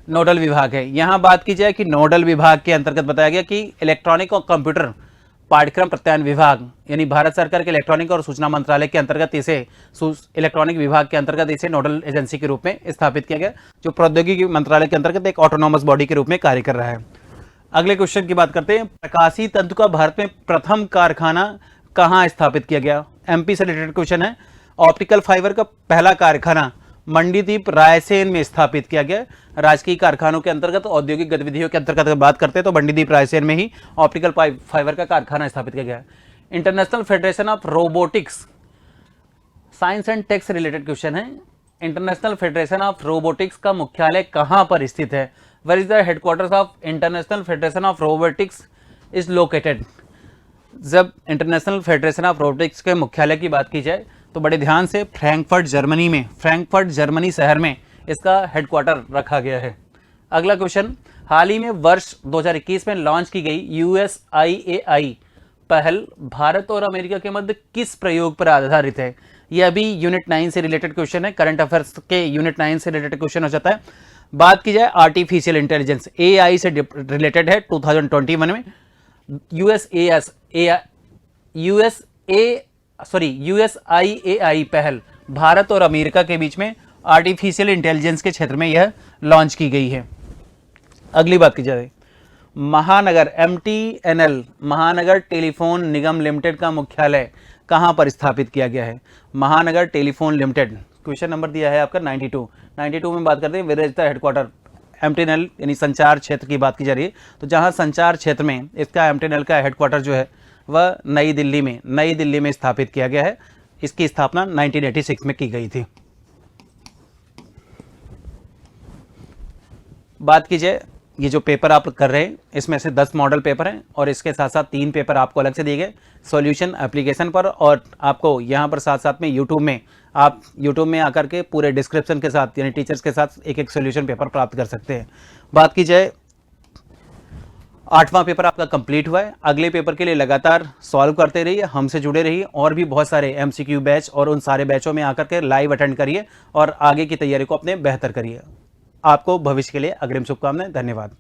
F: नोडल विभाग है। यहाँ बात की जाए कि नोडल विभाग के अंतर्गत बताया गया कि इलेक्ट्रॉनिक और कंप्यूटर पाठ्यक्रम प्रत्यायन विभाग, यानी भारत सरकार के इलेक्ट्रॉनिक और सूचना मंत्रालय के अंतर्गत इसे इलेक्ट्रॉनिक विभाग के अंतर्गत इसे नोडल एजेंसी के रूप में स्थापित किया गया, जो प्रौद्योगिकी मंत्रालय के अंतर्गत एक ऑटोनॉमस बॉडी के रूप में कार्य कर रहा है। अगले क्वेश्चन की बात करते हैं। प्रकाशीय तंतु का भारत में प्रथम कारखाना कहाँ स्थापित किया गया? एमपी से रिलेटेड क्वेश्चन है। ऑप्टिकल फाइबर का पहला कारखाना मंडीदीप रायसेन में स्थापित किया गया। राजकीय कारखानों के अंतर्गत औद्योगिक गतिविधियों के अंतर्गत अगर बात करते हैं तो मंडीदीप रायसेन में ही ऑप्टिकल फाइबर का कारखाना स्थापित किया गया। International federation of robotics, science and techs related question है। इंटरनेशनल फेडरेशन ऑफ रोबोटिक्स का मुख्यालय कहां पर स्थित है? Where is the headquarters of international federation of robotics is located? जब इंटरनेशनल फेडरेशन ऑफ रोबोटिक्स के मुख्यालय की बात की जाए तो बड़े ध्यान से फ्रैंकफर्ट जर्मनी में, फ्रैंकफर्ट जर्मनी शहर में इसका हेडक्वार्टर रखा गया है। अगला क्वेश्चन, हाल ही में वर्ष 2021 में लॉन्च की गई USIAI पहल भारत और अमेरिका के मध्य किस प्रयोग पर आधारित है? यह भी यूनिट 9 से रिलेटेड क्वेश्चन है, करंट अफेयर्स के यूनिट 9 से रिलेटेड क्वेश्चन हो जाता है। बात की जाए आर्टिफिशियल इंटेलिजेंस, AI से रिलेटेड है। 2021 में USIAI पहल भारत और अमेरिका के बीच में आर्टिफिशियल इंटेलिजेंस के क्षेत्र में यह लॉन्च की गई है। अगली बात की जाए, महानगर MTNL महानगर टेलीफोन निगम लिमिटेड का मुख्यालय कहां पर स्थापित किया गया है? महानगर टेलीफोन लिमिटेड, क्वेश्चन नंबर दिया है आपका 92 में बात करते हैं where is the headquarter? MTNL यानी संचार क्षेत्र की बात की जा रही है, तो जहां संचार क्षेत्र में इसका MTNL का हेडक्वार्टर जो है वह नई दिल्ली में स्थापित किया गया है। इसकी स्थापना 1986 में की गई थी। बात की जाए, ये जो पेपर आप कर रहे हैं इसमें से 10 मॉडल पेपर हैं और इसके साथ साथ 3 पेपर आपको अलग से दिए गए सॉल्यूशन एप्लीकेशन पर, और आपको यहाँ पर साथ साथ में यूट्यूब में आकर के पूरे डिस्क्रिप्शन के साथ यानी टीचर्स के साथ एक सॉल्यूशन पेपर प्राप्त कर सकते हैं। बात की जाए, 8वां पेपर आपका कंप्लीट हुआ है। अगले पेपर के लिए लगातार सॉल्व करते रहिए, हमसे जुड़े रहिए, और भी बहुत सारे MCQ बैच और उन सारे बैचों में आकर के लाइव अटेंड करिए और आगे की तैयारी को अपने बेहतर करिए। आपको भविष्य के लिए अग्रिम शुभकामनाएं। धन्यवाद।